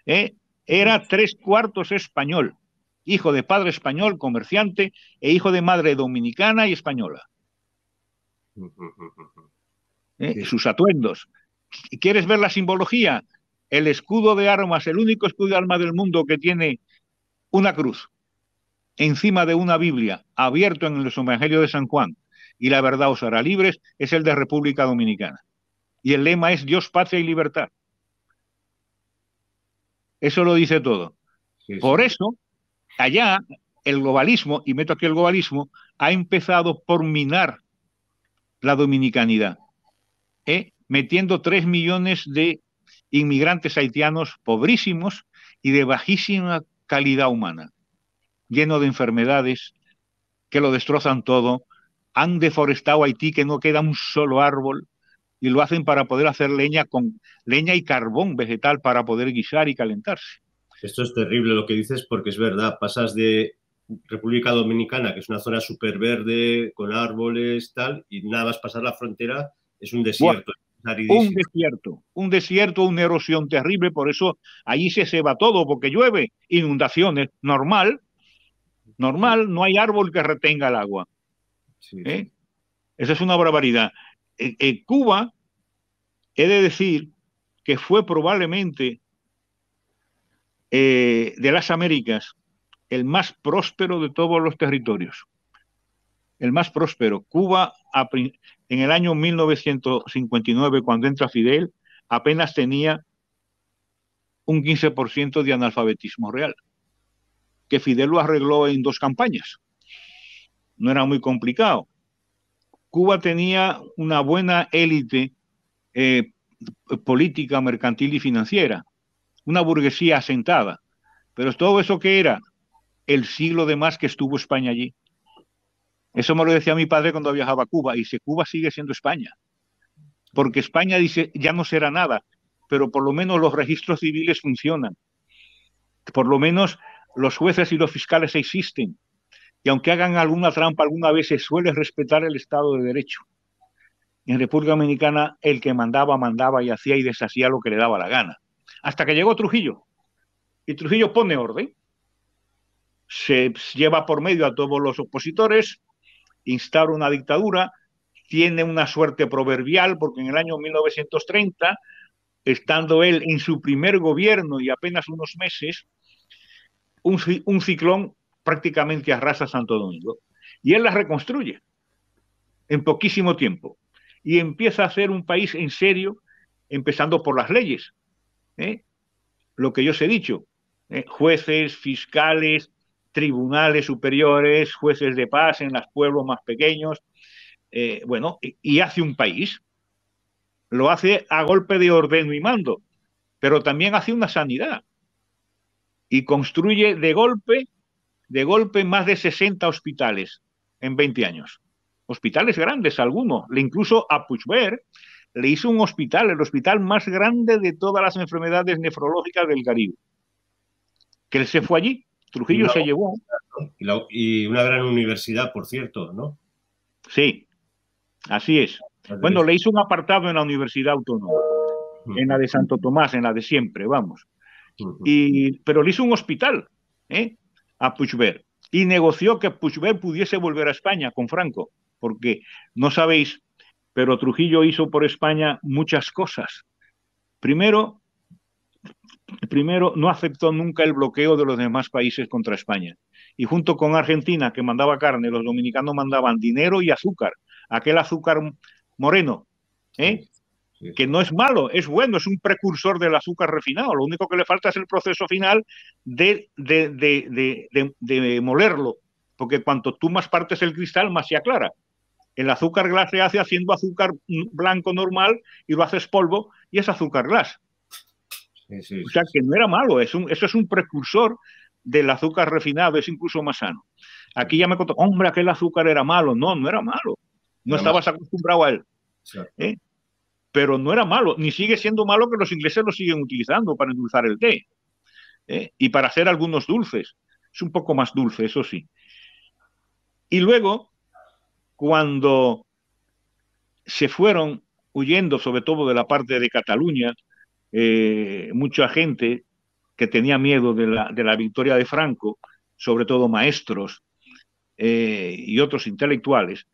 Era 3/4 español, hijo de padre español, comerciante, e hijo de madre dominicana y española. Sus atuendos. ¿Quieres ver la simbología? El escudo de armas, el único escudo de armas del mundo que tiene una cruz encima de una Biblia, abierto en los Evangelios de San Juan, y la verdad os hará libres, es el de República Dominicana. Y el lema es Dios, patria y libertad. Eso lo dice todo. Sí, por eso, allá, el globalismo, y meto aquí el globalismo, ha empezado por minar la dominicanidad, metiendo 3 millones de inmigrantes haitianos pobrísimos y de bajísima calidad humana, lleno de enfermedades que lo destrozan todo. Han deforestado Haití, que no queda un solo árbol, y lo hacen para poder hacer leña y carbón vegetal para poder guisar y calentarse. Esto es terrible lo que dices, porque es verdad, pasas de República Dominicana, que es una zona súper verde, con árboles, tal, y nada más pasar la frontera es un desierto. Un desierto, una erosión terrible, por eso allí se ceba todo, porque llueve, inundaciones, normal, no hay árbol que retenga el agua. Sí. Esa es una barbaridad. Cuba, he de decir que fue probablemente de las Américas el más próspero de todos los territorios. El más próspero. Cuba, en el año 1959, cuando entra Fidel, apenas tenía un 15% de analfabetismo real, que Fidel lo arregló en 2 campañas. No era muy complicado. Cuba tenía una buena élite política, mercantil y financiera, una burguesía asentada. Pero todo eso, ¿qué era? El siglo de más que estuvo España allí. Eso me lo decía mi padre cuando viajaba a Cuba, y dice, Cuba sigue siendo España. Porque España, dice, ya no será nada, pero por lo menos los registros civiles funcionan. Por lo menos los jueces y los fiscales existen. Y aunque hagan alguna trampa alguna vez, se suele respetar el Estado de Derecho. En República Dominicana, el que mandaba y hacía y deshacía lo que le daba la gana. Hasta que llegó Trujillo. Y Trujillo pone orden. Se lleva por medio a todos los opositores, instaura una dictadura, tiene una suerte proverbial, porque en el año 1930, estando él en su primer gobierno y apenas unos meses, un ciclón prácticamente arrasa Santo Domingo. Y él la reconstruye en poquísimo tiempo. Y empieza a hacer un país en serio, empezando por las leyes. Lo que yo os he dicho, jueces, fiscales, tribunales superiores, jueces de paz en los pueblos más pequeños, y hace un país. Lo hace a golpe de ordeno y mando, pero también hace una sanidad. Y construye de golpe más de 60 hospitales en 20 años. Hospitales grandes, algunos. Incluso a Puigvert le hizo un hospital, el hospital más grande de todas las enfermedades nefrológicas del Caribe. Que él se fue allí, Trujillo se llevó. Y una gran universidad, por cierto, ¿no? Sí, así es. Bueno, le hizo un apartado en la Universidad Autónoma, en la de Santo Tomás, en la de siempre, vamos. Pero le hizo un hospital a Puigvert, y negoció que Puigvert pudiese volver a España con Franco, porque no sabéis pero Trujillo hizo por España muchas cosas. Primero, no aceptó nunca el bloqueo de los demás países contra España. Y junto con Argentina, que mandaba carne, los dominicanos mandaban dinero y azúcar. Aquel azúcar moreno, que no es malo, es bueno, es un precursor del azúcar refinado. Lo único que le falta es el proceso final de molerlo, porque cuanto tú más partes el cristal, más se aclara. El azúcar glass se hace haciendo azúcar blanco normal y lo haces polvo y es azúcar glass. O sea que no era malo, eso es un precursor del azúcar refinado, es incluso más sano. Aquí ya me contó, hombre, aquel azúcar era malo. No, no era malo. No estabas acostumbrado a él. Pero no era malo, ni sigue siendo malo, que los ingleses lo siguen utilizando para endulzar el té y para hacer algunos dulces. Es un poco más dulce, eso sí. Y luego, cuando se fueron huyendo, sobre todo de la parte de Cataluña, mucha gente que tenía miedo de la victoria de Franco, sobre todo maestros y otros intelectuales,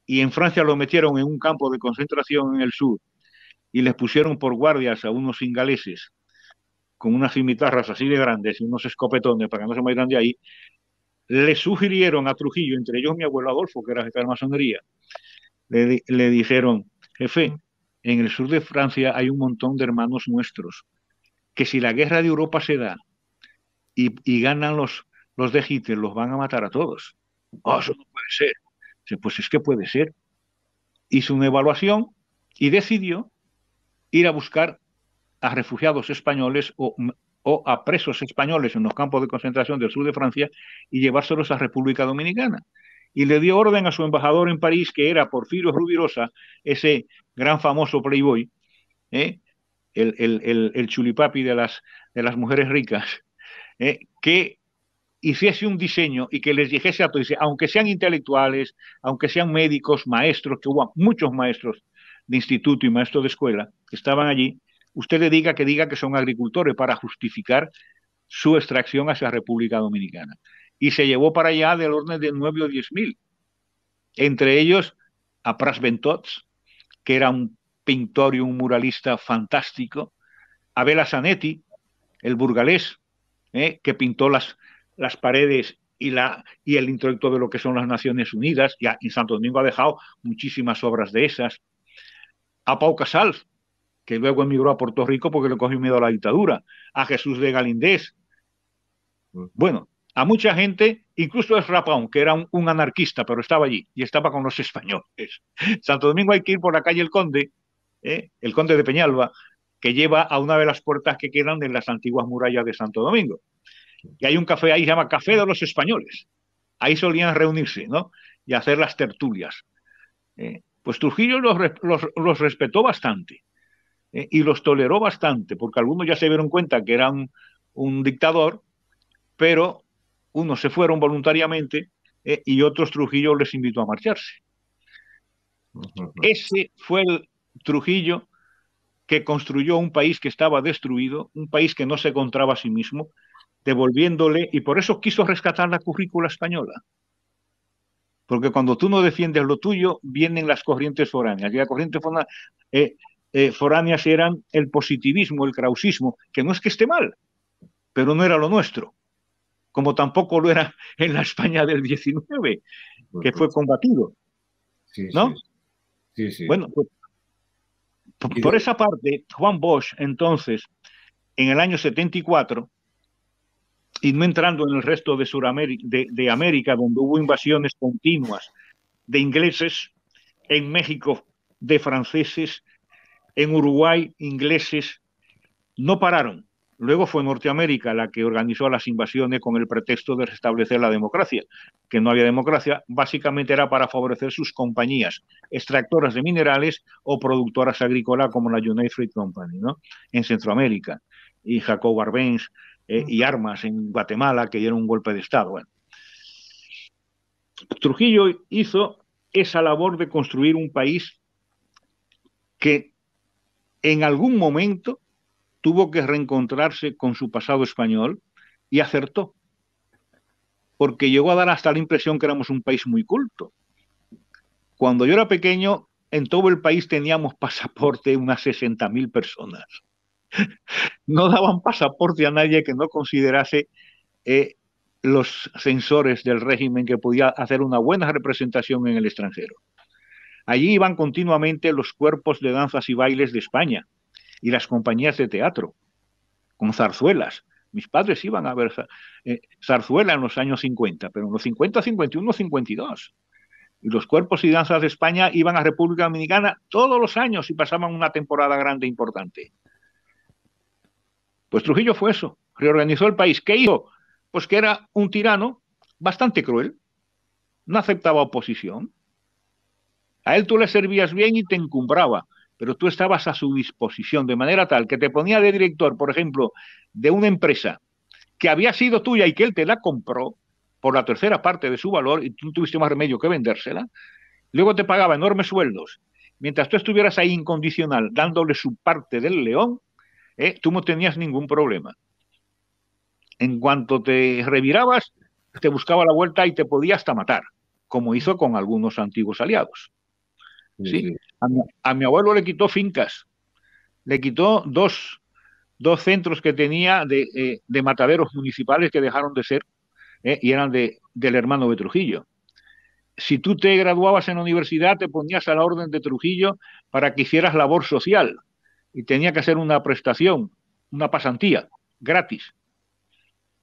y en Francia lo metieron en un campo de concentración en el sur y les pusieron por guardias a unos ingleses con unas cimitarras así de grandes y unos escopetones para que no se vayan de ahí. Le sugirieron a Trujillo, entre ellos mi abuelo Adolfo, que era jefe de la masonería, le dijeron, jefe, en el sur de Francia hay un montón de hermanos nuestros, que si la guerra de Europa se da y ganan los de Hitler, los van a matar a todos. Oh, eso no puede ser. Pues es que puede ser. Hizo una evaluación y decidió ir a buscar a refugiados españoles o a presos españoles en los campos de concentración del sur de Francia y llevárselos a República Dominicana. Y le dio orden a su embajador en París, que era Porfirio Rubirosa, ese gran famoso playboy, el chulipapi de las mujeres ricas, que hiciese un diseño y que les dijese a todos, aunque sean intelectuales, aunque sean médicos, maestros, que hubo muchos maestros de instituto y maestros de escuela que estaban allí, usted le diga que son agricultores para justificar su extracción hacia República Dominicana. Y se llevó para allá del orden de 9 o 10.000. Entre ellos a Pras Ventots, que era un pintor y un muralista fantástico, a Bela Zanetti, el burgalés, que pintó las paredes y el introducto de lo que son las Naciones Unidas. Ya en Santo Domingo ha dejado muchísimas obras de esas. A Pau Casals, que luego emigró a Puerto Rico porque le cogió miedo a la dictadura. A Jesús de Galindés. Bueno, a mucha gente, incluso a Rapón, que era un anarquista, pero estaba allí y estaba con los españoles. Santo Domingo hay que ir por la calle El Conde de Peñalba, que lleva a una de las puertas que quedan de las antiguas murallas de Santo Domingo. Y hay un café ahí, se llama Café de los Españoles. Ahí solían reunirse, ¿no? Y hacer las tertulias. Pues Trujillo los respetó bastante y los toleró bastante, porque algunos ya se dieron cuenta que era un dictador, pero unos se fueron voluntariamente y otros Trujillo les invitó a marcharse. Ese fue el Trujillo que construyó un país que estaba destruido, un país que no se encontraba a sí mismo, devolviéndole, y por eso quiso rescatar la currícula española. Porque cuando tú no defiendes lo tuyo, vienen las corrientes foráneas. Y las corrientes foráneas eran el positivismo, el krausismo, que no es que esté mal, pero no era lo nuestro. Como tampoco lo era en la España del 19, que fue combatido. ¿No? Sí. Bueno, pues, por esa parte, Juan Bosch, entonces, en el año 74, y no entrando en el resto de Sudamérica, de América, donde hubo invasiones continuas de ingleses, en México de franceses, en Uruguay ingleses, no pararon. Luego fue Norteamérica la que organizó las invasiones con el pretexto de restablecer la democracia, que no había democracia, básicamente era para favorecer sus compañías extractoras de minerales o productoras agrícolas como la United Fruit Company, ¿no? En Centroamérica, y Jacob Arbenz, y armas en Guatemala, que dieron un golpe de Estado. Bueno. Trujillo hizo esa labor de construir un país que en algún momento tuvo que reencontrarse con su pasado español y acertó, porque llegó a dar hasta la impresión que éramos un país muy culto. Cuando yo era pequeño, en todo el país teníamos pasaporte unas 60.000 personas. No daban pasaporte a nadie que no considerase los censores del régimen que podía hacer una buena representación en el extranjero. Allí iban continuamente los cuerpos de danzas y bailes de España y las compañías de teatro, con zarzuelas. Mis padres iban a ver zarzuela en los años 50, pero en los 50, 51, 52. Y los cuerpos y danzas de España iban a República Dominicana todos los años y pasaban una temporada grande importante. Pues Trujillo fue eso, reorganizó el país. ¿Qué hizo? Pues que era un tirano bastante cruel, no aceptaba oposición. A él tú le servías bien y te encumbraba, pero tú estabas a su disposición, de manera tal que te ponía de director, por ejemplo, de una empresa que había sido tuya y que él te la compró por la tercera parte de su valor y tú no tuviste más remedio que vendérsela. Luego te pagaba enormes sueldos. Mientras tú estuvieras ahí incondicional, dándole su parte del león, tú no tenías ningún problema. En cuanto te revirabas, te buscaba la vuelta y te podía hasta matar, como hizo con algunos antiguos aliados. ¿Sí? A mi abuelo le quitó fincas, le quitó dos centros que tenía de mataderos municipales que dejaron de ser y eran del hermano de Trujillo. Si tú te graduabas en la universidad, te ponías a la orden de Trujillo para que hicieras labor social y tenía que hacer una prestación, una pasantía, gratis,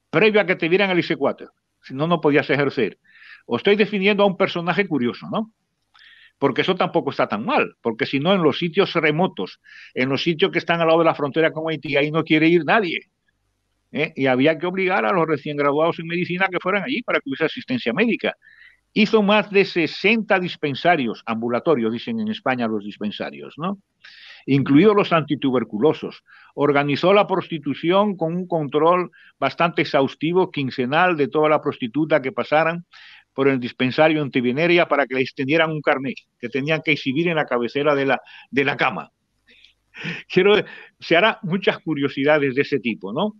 previo a que te vieran el IC4. Si no, no podías ejercer. Os estoy definiendo a un personaje curioso, ¿no? Porque eso tampoco está tan mal, porque si no, en los sitios remotos, en los sitios que están al lado de la frontera con Haití, ahí no quiere ir nadie. Y había que obligar a los recién graduados en medicina que fueran allí para que hubiese asistencia médica. Hizo más de 60 dispensarios, ambulatorios, dicen en España los dispensarios, ¿no? Incluidos los antituberculosos. Organizó la prostitución con un control bastante exhaustivo, quincenal, de toda la prostituta que pasaran por el dispensario en Tibineria para que le extendieran un carnet que tenían que exhibir en la cabecera de la cama. Se hará muchas curiosidades de ese tipo, ¿no?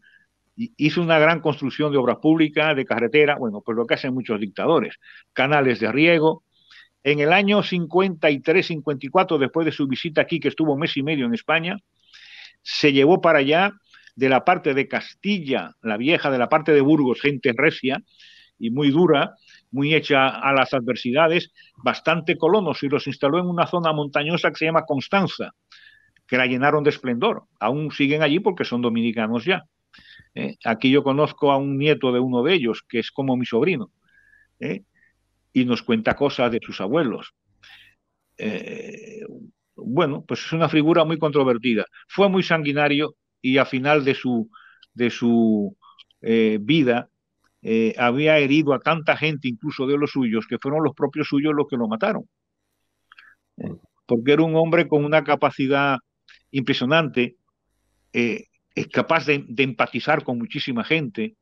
Hizo una gran construcción de obras públicas, de carretera, bueno, pues lo que hacen muchos dictadores, canales de riego. En el año 53-54, después de su visita aquí, que estuvo un mes y medio en España, se llevó para allá, de la parte de Castilla, la Vieja, de la parte de Burgos, gente recia y muy dura, muy hecha a las adversidades, bastante colonos, y los instaló en una zona montañosa que se llama Constanza, que la llenaron de esplendor. Aún siguen allí porque son dominicanos ya. Aquí yo conozco a un nieto de uno de ellos, que es como mi sobrino, y nos cuenta cosas de sus abuelos. Bueno, pues es una figura muy controvertida. Fue muy sanguinario y a final de su vida había herido a tanta gente, incluso de los suyos, que fueron los propios suyos los que lo mataron. Porque era un hombre con una capacidad impresionante, es capaz de empatizar con muchísima gente.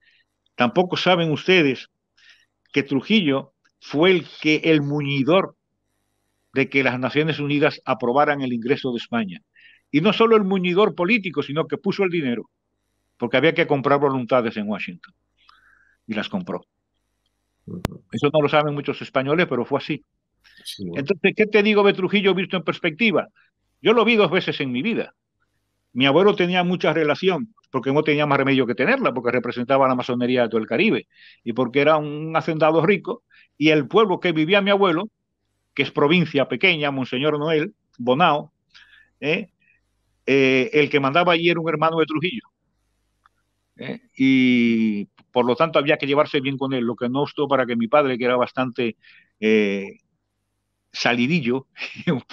Tampoco saben ustedes que Trujillo fue el muñidor de que las Naciones Unidas aprobaran el ingreso de España. Y no solo el muñidor político, sino que puso el dinero, porque había que comprar voluntades en Washington. Y las compró. Eso no lo saben muchos españoles, pero fue así. Sí. Entonces, ¿qué te digo de Trujillo visto en perspectiva? Yo lo vi 2 veces en mi vida. Mi abuelo tenía mucha relación, porque no tenía más remedio que tenerla, porque representaba la masonería de todo el Caribe, y porque era un hacendado rico, y el pueblo que vivía mi abuelo, que es provincia pequeña, Monseñor Noel, Bonao, el que mandaba allí era un hermano de Trujillo. Y por lo tanto había que llevarse bien con él, lo que no obstó para que mi padre, que era bastante salidillo,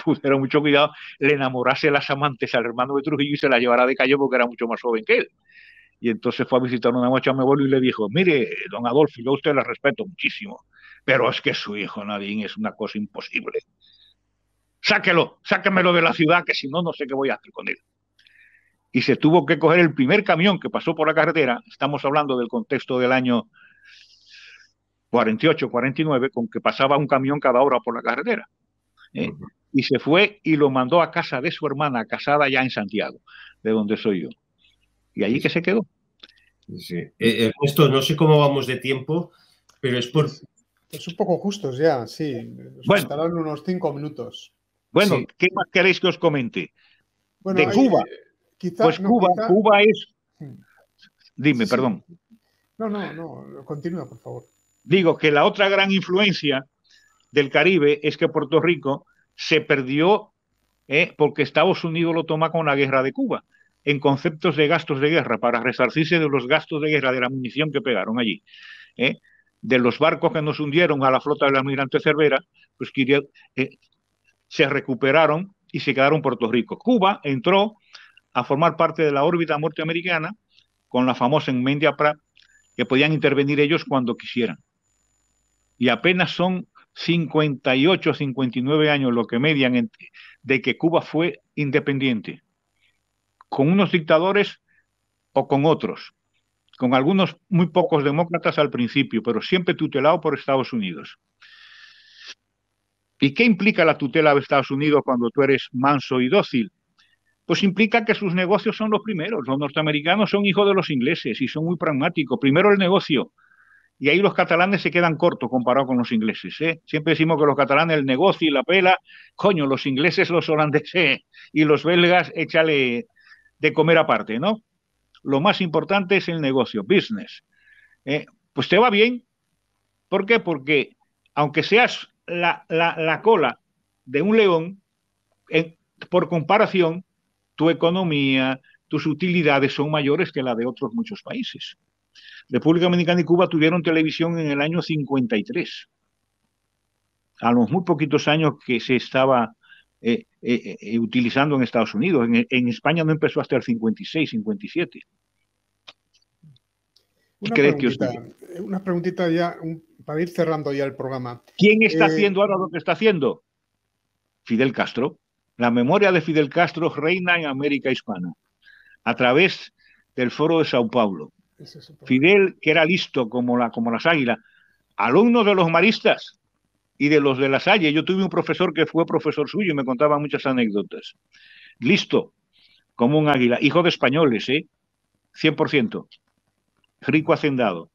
pudiera mucho cuidado, le enamorase las amantes al hermano de Trujillo y se la llevara de calle porque era mucho más joven que él. Y entonces fue a visitar una noche a mi abuelo y le dijo: mire, don Adolfo, yo a usted le respeto muchísimo, pero es que su hijo Nadine es una cosa imposible. Sáquemelo de la ciudad, que si no, no sé qué voy a hacer con él. Y se tuvo que coger el primer camión que pasó por la carretera. Estamos hablando del contexto del año 48, 49, con que pasaba un camión cada hora por la carretera. Y se fue y lo mandó a casa de su hermana, casada ya en Santiago, de donde soy yo. Y allí que se quedó. Sí. Ernesto, no sé cómo vamos de tiempo, pero es por... Es un poco justos ya, sí. Nos instalaron unos 5 minutos. Bueno, Sí. ¿qué más queréis que os comente? Bueno, De Cuba. quizá, Pues no, Cuba, quizá... Cuba es... Dime, Sí, sí. perdón. No, continúa, por favor. Digo que la otra gran influencia del Caribe es que Puerto Rico se perdió porque Estados Unidos lo toma con la guerra de Cuba, en conceptos de gastos de guerra, para resarcirse de los gastos de guerra, de la munición que pegaron allí. De los barcos que nos hundieron a la flota del almirante Cervera, pues se recuperaron y se quedaron en Puerto Rico. Cuba entró a formar parte de la órbita norteamericana con la famosa enmienda Pratt, que podían intervenir ellos cuando quisieran. Y apenas son 58, 59 años lo que median de que Cuba fue independiente, con unos dictadores o con otros, con algunos muy pocos demócratas al principio, pero siempre tutelado por Estados Unidos. ¿Y qué implica la tutela de Estados Unidos cuando tú eres manso y dócil? Pues implica que sus negocios son los primeros. Los norteamericanos son hijos de los ingleses y son muy pragmáticos. Primero el negocio. Y ahí los catalanes se quedan cortos comparado con los ingleses. Siempre decimos que los catalanes el negocio y la pela, coño, los ingleses, los holandeses y los belgas, échale de comer aparte, ¿no? Lo más importante es el negocio, business. Pues te va bien. ¿Por qué? Porque aunque seas la cola de un león, por comparación, tu economía, tus utilidades son mayores que la de otros muchos países. República Dominicana y Cuba tuvieron televisión en el año 53, a los muy poquitos años que se estaba utilizando en Estados Unidos. En España no empezó hasta el 56, 57. Una preguntita ya, para ir cerrando ya el programa. ¿Quién está haciendo ahora lo que está haciendo? Fidel Castro. La memoria de Fidel Castro reina en América Hispana, a través del Foro de Sao Paulo. Fidel, que era listo como las águilas, alumno de los maristas y de los de La Salle. Yo tuve un profesor que fue profesor suyo y me contaba muchas anécdotas. Listo, como un águila, hijo de españoles, 100%, rico hacendado.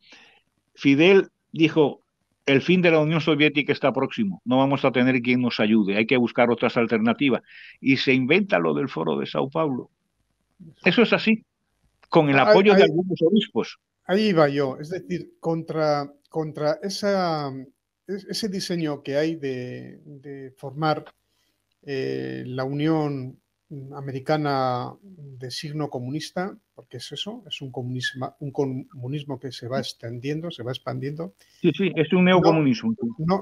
Fidel dijo, el fin de la Unión Soviética está próximo, no vamos a tener quien nos ayude, hay que buscar otras alternativas. Y se inventa lo del Foro de Sao Paulo. Eso es así, con el apoyo de algunos obispos. Ahí iba yo, es decir, contra ese diseño que hay de formar la Unión Americana de signo comunista, porque es eso, es un comunismo que se va extendiendo, se va expandiendo. Sí, es un neocomunismo.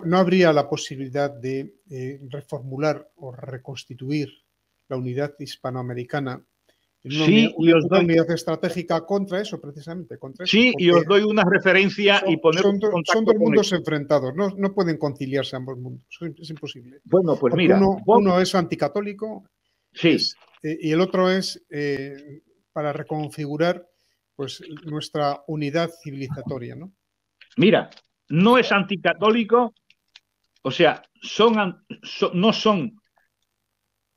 No habría la posibilidad de reformular o reconstituir la unidad hispanoamericana en una unidad estratégica contra eso, precisamente. Contra eso, sí, y os doy una referencia y poner son dos mundos enfrentados, no pueden conciliarse ambos mundos, es imposible. Bueno, pues porque mira. Uno es anticatólico, sí. Y el otro es para reconfigurar pues, nuestra unidad civilizatoria, ¿no? Mira, no es anticatólico, o sea, no son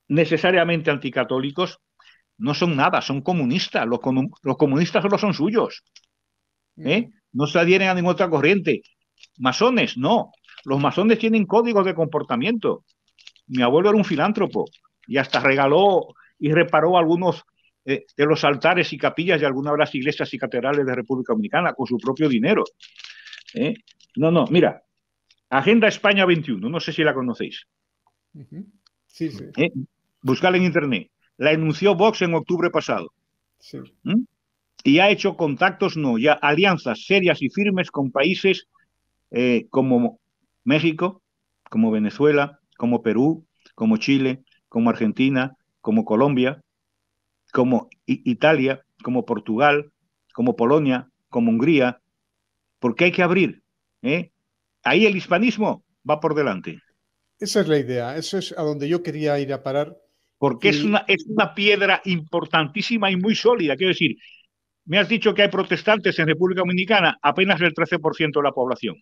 necesariamente anticatólicos, no son nada, son comunistas. Los comunistas solo son suyos. No se adhieren a ninguna otra corriente. Masones, no. Los masones tienen códigos de comportamiento. Mi abuelo era un filántropo y hasta regaló y reparó algunos de los altares y capillas de algunas de las iglesias y catedrales de República Dominicana con su propio dinero. No, mira, Agenda España 21, no sé si la conocéis. Sí. Buscadla en internet. La enunció Vox en octubre pasado. Sí. Y ha hecho contactos, ya alianzas serias y firmes con países como México, como Venezuela, como Perú, como Chile, como Argentina, como Colombia, como Italia, como Portugal, como Polonia, como Hungría, porque hay que abrir. Ahí el hispanismo va por delante. Esa es la idea, eso es a donde yo quería ir a parar. Porque es una piedra importantísima y muy sólida. Quiero decir, me has dicho que hay protestantes en República Dominicana, apenas el 13% de la población.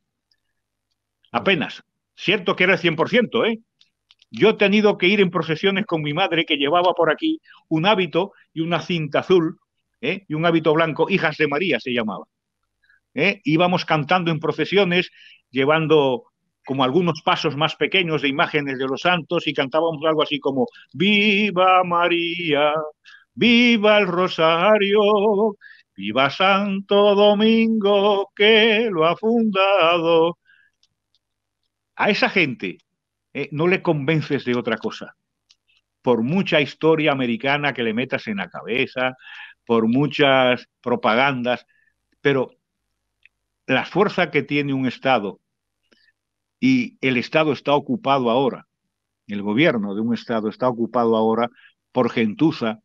Apenas. Cierto que era el 100%, Yo he tenido que ir en procesiones con mi madre, que llevaba por aquí un hábito y una cinta azul, y un hábito blanco, Hijas de María se llamaba. Íbamos cantando en procesiones, llevando como algunos pasos más pequeños de imágenes de los santos y cantábamos algo así como Viva María, viva el Rosario, viva Santo Domingo que lo ha fundado. A esa gente no le convences de otra cosa. Por mucha historia americana que le metas en la cabeza, por muchas propagandas, pero la fuerza que tiene un Estado, y el Estado está ocupado ahora, el gobierno de un Estado está ocupado ahora por gentuza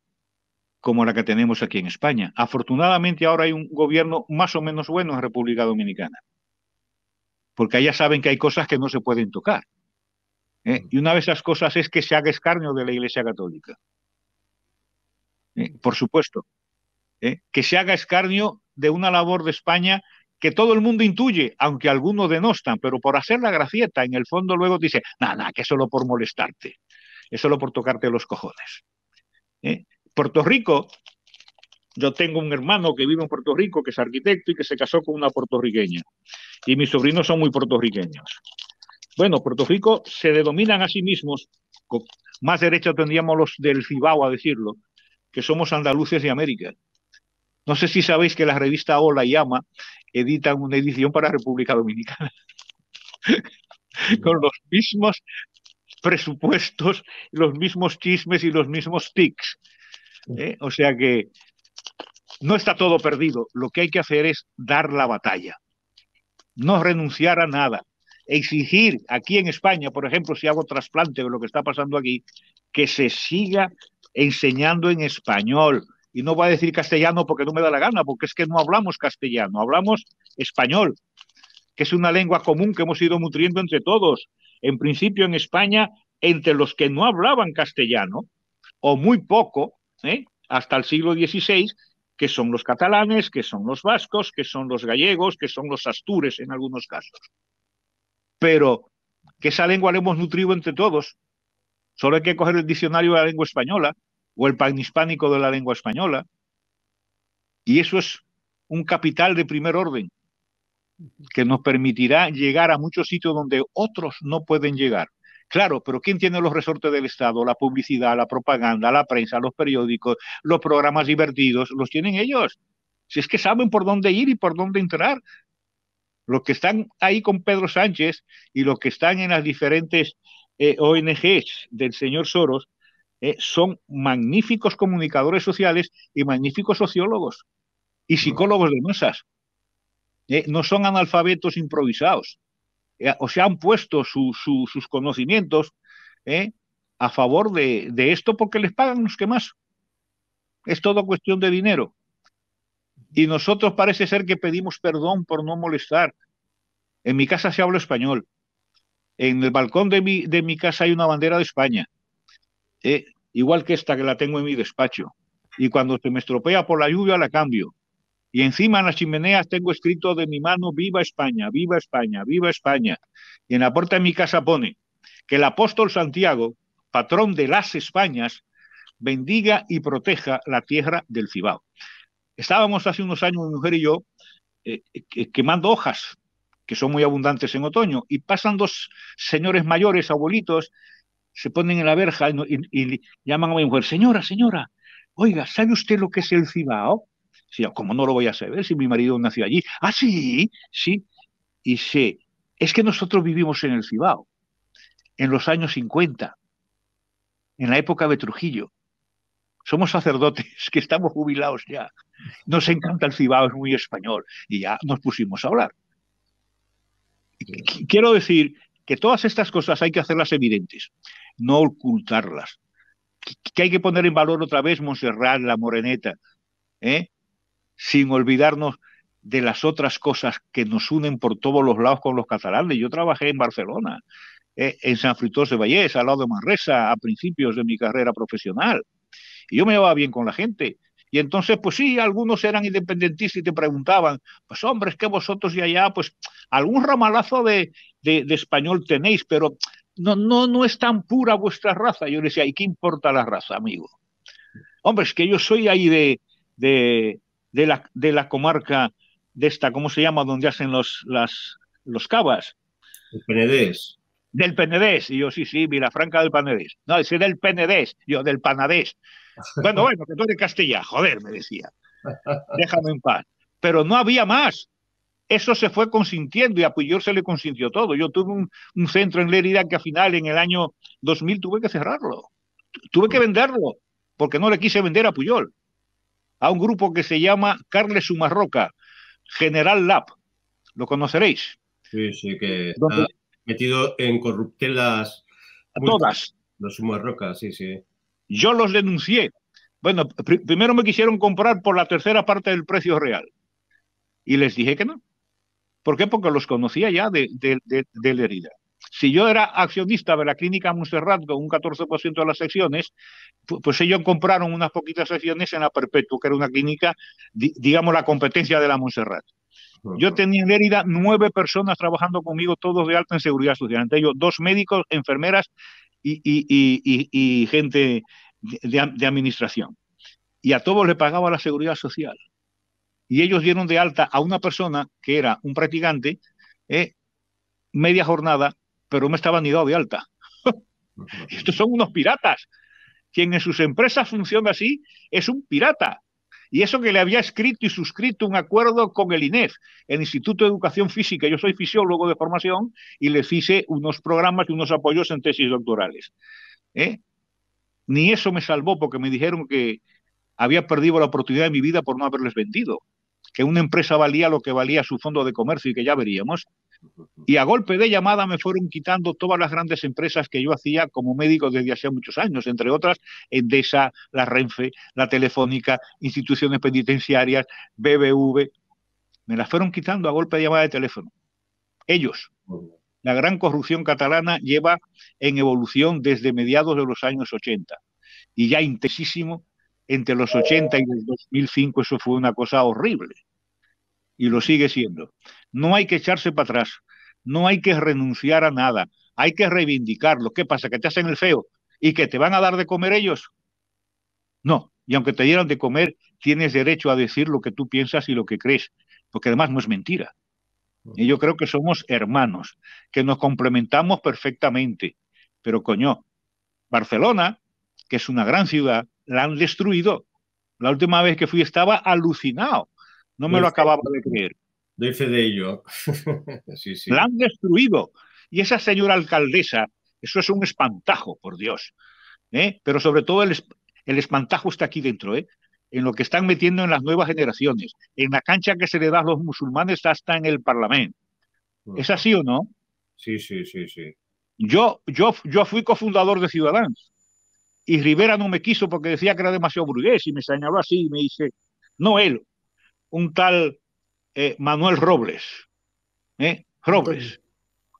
como la que tenemos aquí en España. Afortunadamente ahora hay un gobierno más o menos bueno en República Dominicana, porque allá saben que hay cosas que no se pueden tocar. Y una de esas cosas es que se haga escarnio de la Iglesia Católica. Por supuesto. Que se haga escarnio de una labor de España que todo el mundo intuye, aunque algunos denostan, pero por hacer la gracieta, en el fondo luego dice, nada, que es solo por molestarte, es solo por tocarte los cojones. Puerto Rico, yo tengo un hermano que vive en Puerto Rico, que es arquitecto y que se casó con una puertorriqueña, y mis sobrinos son muy puertorriqueños. Bueno, Puerto Rico se denominan a sí mismos, con más derecho tendríamos los del Cibao a decirlo, que somos andaluces de América. No sé si sabéis que la revista Hola y Ama editan una edición para República Dominicana con los mismos presupuestos, los mismos chismes y los mismos tics. O sea que no está todo perdido. Lo que hay que hacer es dar la batalla, no renunciar a nada. Exigir aquí en España, por ejemplo, si hago trasplante de lo que está pasando aquí, que se siga enseñando en español. Y no voy a decir castellano porque no me da la gana, porque es que no hablamos castellano, hablamos español, que es una lengua común que hemos ido nutriendo entre todos. En principio en España, entre los que no hablaban castellano, o muy poco, hasta el siglo XVI, que son los catalanes, que son los vascos, que son los gallegos, que son los astures en algunos casos. Pero que esa lengua la hemos nutrido entre todos. Solo hay que coger el diccionario de la lengua española o el panhispánico de la lengua española, y eso es un capital de primer orden que nos permitirá llegar a muchos sitios donde otros no pueden llegar. Claro, pero ¿quién tiene los resortes del Estado? La publicidad, la propaganda, la prensa, los periódicos, los programas divertidos, los tienen ellos. Si es que saben por dónde ir y por dónde entrar. Los que están ahí con Pedro Sánchez y los que están en las diferentes ONGs del señor Soros, son magníficos comunicadores sociales y magníficos sociólogos y psicólogos de masas. No son analfabetos improvisados. O sea, han puesto sus conocimientos a favor de esto porque les pagan los que más. Es todo cuestión de dinero. Y nosotros parece ser que pedimos perdón por no molestar. En mi casa se habla español. En el balcón de mi casa hay una bandera de España. Igual que esta que la tengo en mi despacho. Y cuando se me estropea por la lluvia la cambio. Y encima en las chimeneas tengo escrito de mi mano Viva España, Viva España, Viva España. Y en la puerta de mi casa pone que el apóstol Santiago, patrón de las Españas, bendiga y proteja la tierra del Cibao. Estábamos hace unos años, mi mujer y yo, quemando hojas, que son muy abundantes en otoño, y pasan dos señores mayores, abuelitos, se ponen en la verja y llaman a mi mujer, señora, oiga, ¿sabe usted lo que es el Cibao? Sí, ¿cómo no lo voy a saber si mi marido nació allí? Ah, sí. Y sé, es que nosotros vivimos en el Cibao, en los años 50, en la época de Trujillo. Somos sacerdotes que estamos jubilados ya. Nos encanta el Cibao, es muy español. Y ya nos pusimos a hablar. Quiero decir que todas estas cosas hay que hacerlas evidentes, no ocultarlas. Que hay que poner en valor otra vez Montserrat, la Moreneta, sin olvidarnos de las otras cosas que nos unen por todos los lados con los catalanes. Yo trabajé en Barcelona, en Sant Fruitós de Vallès, al lado de Manresa, a principios de mi carrera profesional. Y yo me llevaba bien con la gente. Y entonces, pues sí, algunos eran independentistas y te preguntaban, pues hombre, es que vosotros de allá, pues algún ramalazo de español tenéis, pero no es tan pura vuestra raza. Yo le decía, ¿y qué importa la raza, amigo? Hombre, es que yo soy ahí de la comarca de esta, ¿cómo se llama? Donde hacen los cavas. El Penedés. Del Penedés. Y yo, sí, Vilafranca del Penedés. No, ese del Penedés. Yo, del Panadés. Bueno, que tú eres Castilla. Joder, me decía. Déjame en paz. Pero no había más. Eso se fue consintiendo y a Puyol se le consintió todo. Yo tuve un centro en Lérida que al final, en el año 2000, tuve que cerrarlo. Tuve que venderlo porque no le quise vender a Puyol. A un grupo que se llama Carles Sumarroca, General Lab. ¿Lo conoceréis? Sí, que está metido en corruptelas. Todas. Los Sumarroca, sí. Yo los denuncié. Bueno, primero me quisieron comprar por la tercera parte del precio real. Y les dije que no. ¿Por qué? Porque los conocía ya de Lérida. Si yo era accionista de la clínica Montserrat con un 14% de las acciones, pues ellos compraron unas poquitas acciones en la Perpetuo, que era una clínica, digamos, la competencia de la Montserrat. Yo tenía en Lérida 9 personas trabajando conmigo, todos de alta en seguridad social. Entre ellos 2 médicos, enfermeras y gente de administración. Y a todos le pagaba la seguridad social. Y ellos dieron de alta a una persona que era un practicante, media jornada, pero no estaba ni dado de alta. Estos son unos piratas. Quien en sus empresas funciona así es un pirata. Y eso que le había escrito y suscrito un acuerdo con el INEF, el Instituto de Educación Física. Yo soy fisiólogo de formación y les hice unos programas y unos apoyos en tesis doctorales. Ni eso me salvó porque me dijeron que había perdido la oportunidad de mi vida por no haberles vendido, que una empresa valía lo que valía su fondo de comercio y que ya veríamos. Y a golpe de llamada me fueron quitando todas las grandes empresas que yo hacía como médico desde hacía muchos años, entre otras Endesa, la Renfe, la Telefónica, instituciones penitenciarias, BBV. Me las fueron quitando a golpe de llamada de teléfono. Ellos. La gran corrupción catalana lleva en evolución desde mediados de los años 80 y ya intensísimo entre los 80 y el 2005. Eso fue una cosa horrible y lo sigue siendo. No hay que echarse para atrás, no hay que renunciar a nada, hay que reivindicarlo. ¿Qué pasa? ¿Que te hacen el feo y que te van a dar de comer ellos? No, y aunque te dieran de comer, tienes derecho a decir lo que tú piensas y lo que crees, porque además no es mentira. Y yo creo que somos hermanos, que nos complementamos perfectamente. Pero coño, Barcelona, que es una gran ciudad, la han destruido. La última vez que fui estaba alucinado. No me lo acababa de creer. Doy fe de ello. Sí. La han destruido. Y esa señora alcaldesa, eso es un espantajo, por Dios. Pero sobre todo el espantajo está aquí dentro, en lo que están metiendo en las nuevas generaciones, en la cancha que se le da a los musulmanes hasta en el Parlamento. ¿Es así o no? Sí. Yo fui cofundador de Ciudadanos y Rivera no me quiso porque decía que era demasiado burgués y me señaló así y me dice, no él, un tal Manuel Robles.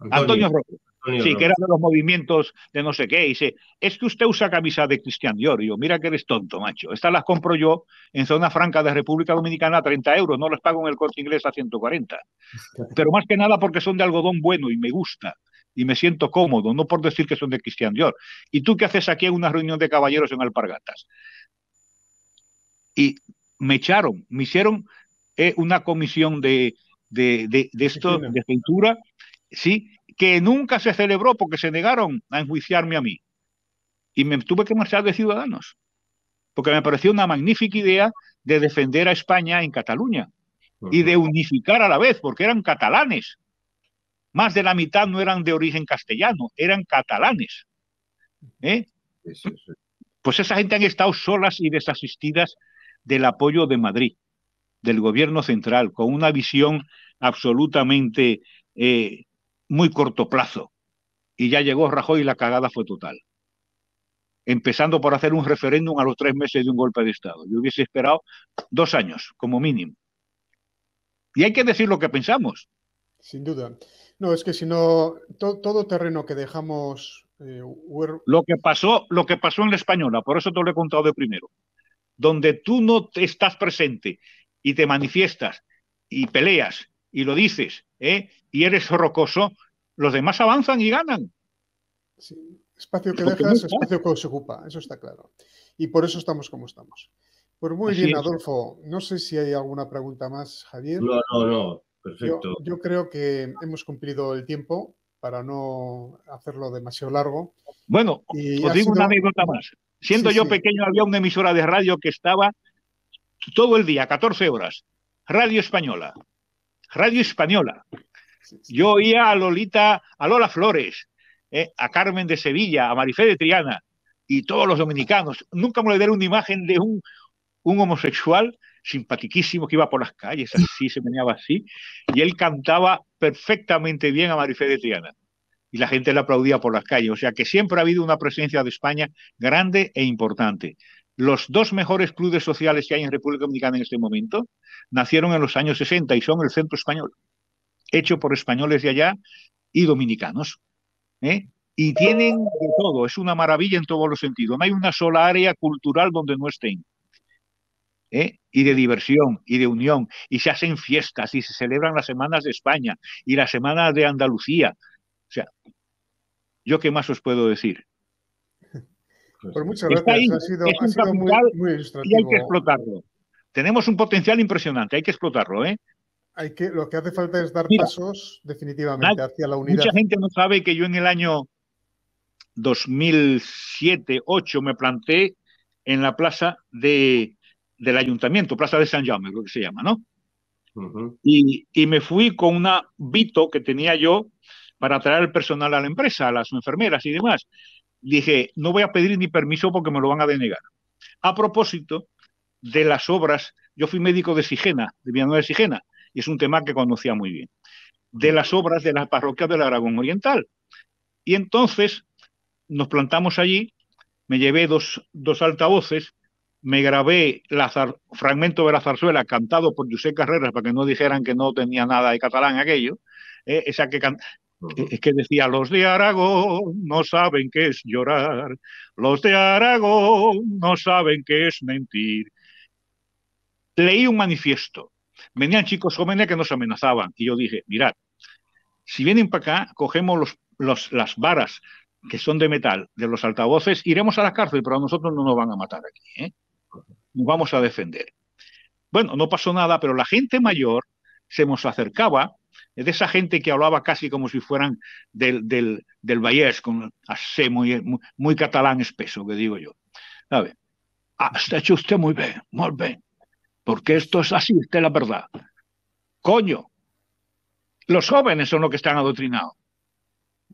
Antonio Robles. Sí, que era de los movimientos de no sé qué. Y dice, es que usted usa camisa de Christian Dior. Y yo, mira que eres tonto, macho. Estas las compro yo en zona franca de República Dominicana a 30 euros. No las pago en el Corte Inglés a 140. Pero más que nada porque son de algodón bueno y me gusta. Y me siento cómodo, no por decir que son de Christian Dior. ¿Y tú qué haces aquí en una reunión de caballeros en Alpargatas? Y me echaron, me hicieron una comisión de cintura, sí, que nunca se celebró porque se negaron a enjuiciarme a mí. Y me tuve que marchar de Ciudadanos, porque me pareció una magnífica idea de defender a España en Cataluña y de unificar a la vez, porque eran catalanes. Más de la mitad no eran de origen castellano, eran catalanes. Sí. Pues esa gente han estado solas y desasistidas del apoyo de Madrid, del gobierno central, con una visión absolutamente muy corto plazo. Y ya llegó Rajoy y la cagada fue total. Empezando por hacer un referéndum a los 3 meses de un golpe de Estado. Yo hubiese esperado 2 años, como mínimo. Y hay que decir lo que pensamos. Sin duda. No, es que si no, todo terreno que dejamos... Lo que pasó en la Española, por eso te lo he contado de primero. Donde tú no estás presente y te manifiestas y peleas y lo dices, y eres rocoso, los demás avanzan y ganan. Sí. Espacio que dejas, espacio que se ocupa, eso está claro. Y por eso estamos como estamos. Pues muy bien, Adolfo. No sé si hay alguna pregunta más, Javier. No, perfecto. Yo creo que hemos cumplido el tiempo. para no hacerlo demasiado largo. Bueno, Y os digo una anécdota más. Siendo yo pequeño, había una emisora de radio que estaba todo el día, 14 horas. Radio Española. Radio Española. Yo oía a Lolita, a Lola Flores, a Carmen de Sevilla, a Marifé de Triana y todos los dominicanos. Nunca me olvidaré una imagen de un homosexual simpatiquísimo que iba por las calles así, se meneaba así, y él cantaba perfectamente bien a Marifé de Triana. Y la gente le aplaudía por las calles. O sea que siempre ha habido una presencia de España grande e importante. Los dos mejores clubes sociales que hay en República Dominicana en este momento nacieron en los años 60 y son el Centro Español, hecho por españoles de allá y dominicanos. Y tienen de todo, es una maravilla en todos los sentidos. No hay una sola área cultural donde no estén. Y de diversión y de unión, y se hacen fiestas y se celebran las semanas de España y las semanas de Andalucía. O sea, ¿yo qué más os puedo decir? Pues muchas gracias, ahí, ha sido muy ilustrativo. Y hay que explotarlo. Tenemos un potencial impresionante, hay que explotarlo, Lo que hace falta es dar pasos definitivamente hacia la unidad. Mucha gente no sabe que yo en el año 2007-2008 me planté en la plaza del ayuntamiento, Plaza de San Jaume, creo que se llama, ¿no? Y me fui con una Vito que tenía yo para traer el personal a la empresa, a las enfermeras y demás. Dije, no voy a pedir ni permiso porque me lo van a denegar. A propósito de las obras, yo fui médico de Sigena, de Villanueva de Sigena, y es un tema que conocía muy bien, de las obras de la parroquia del Aragón Oriental. Y entonces nos plantamos allí, me llevé dos altavoces, me grabé fragmento de la zarzuela cantado por José Carreras para que no dijeran que no tenía nada de catalán aquello, esa que decía, los de Aragón no saben qué es llorar, los de Aragón no saben qué es mentir. Leí un manifiesto, venían chicos jóvenes que nos amenazaban y yo dije, mirad, si vienen para acá, cogemos las varas que son de metal de los altavoces, iremos a la cárcel, pero a nosotros no nos van a matar aquí, nos vamos a defender. Bueno, no pasó nada, pero la gente mayor se nos acercaba, de esa gente que hablaba casi como si fueran del Vallès, con así muy catalán espeso, que digo yo. ¿Sabe? Está hecho usted muy bien, porque esto es así, esta es la verdad. Coño, los jóvenes son los que están adoctrinados.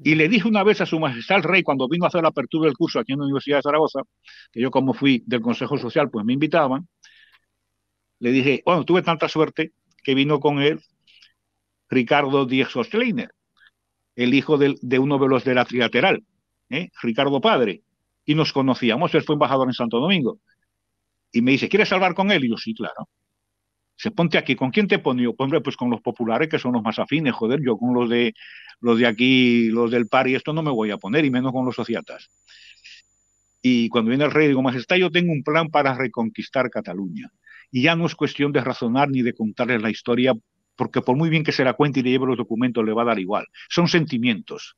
Y le dije una vez a su majestad el rey, cuando vino a hacer la apertura del curso aquí en la Universidad de Zaragoza, que yo como fui del Consejo Social, pues me invitaban, le dije, bueno, tuve tanta suerte que vino con él Ricardo Díez-Ostleiner, el hijo de uno de los de la Trilateral, Ricardo Padre, y nos conocíamos, él fue embajador en Santo Domingo. Y me dice, ¿quieres hablar con él? Y yo, sí, claro. Se ponte aquí, ¿con quién te pone? Yo, hombre, pues con los populares, que son los más afines, joder, yo con los de aquí, los del PAR y esto no me voy a poner, y menos con los sociatas. Y cuando viene el rey, digo, majestad, yo tengo un plan para reconquistar Cataluña. Y ya no es cuestión de razonar ni de contarles la historia, porque por muy bien que se la cuente y le lleve los documentos, le va a dar igual. Son sentimientos.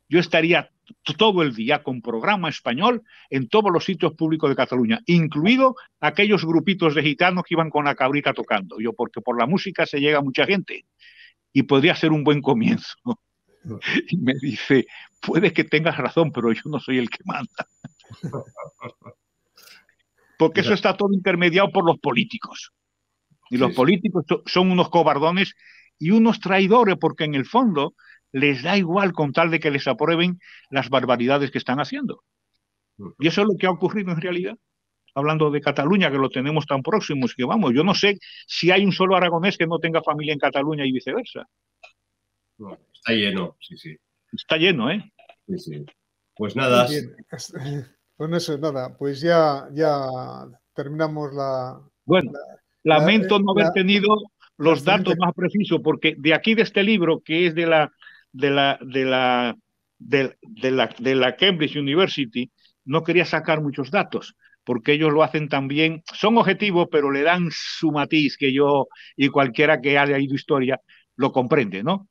Yo estaría todo el día con programa español en todos los sitios públicos de Cataluña, incluido aquellos grupitos de gitanos que iban con la cabrita tocando. Yo, porque por la música se llega a mucha gente y podría ser un buen comienzo. Y me dice, puede que tengas razón, pero yo no soy el que manda. Porque eso está todo intermediado por los políticos. Y los políticos son unos cobardones y unos traidores, porque en el fondo les da igual con tal de que les aprueben las barbaridades que están haciendo. Y eso es lo que ha ocurrido en realidad. Hablando de Cataluña, que lo tenemos tan próximos, que vamos, yo no sé si hay un solo aragonés que no tenga familia en Cataluña y viceversa. No, está lleno, sí. Está lleno, Sí. Pues nada. Pues no sé, nada, pues ya terminamos la... Bueno, lamento no haber tenido los datos más precisos, porque de aquí, de este libro, que es de la Cambridge University, no quería sacar muchos datos, porque ellos lo hacen también, son objetivos, pero le dan su matiz que yo y cualquiera que haya leído historia lo comprende, ¿no?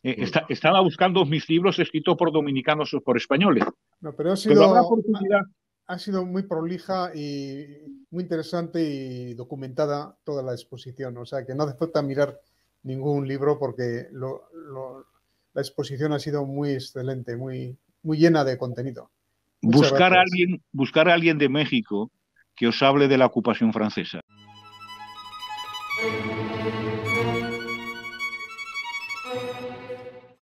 Estaba buscando mis libros escritos por dominicanos o por españoles. No, pero ha sido muy prolija y muy interesante y documentada toda la exposición. O sea, que no hace falta mirar ningún libro porque lo la exposición ha sido muy excelente, muy llena de contenido. Buscar a alguien de México que os hable de la ocupación francesa.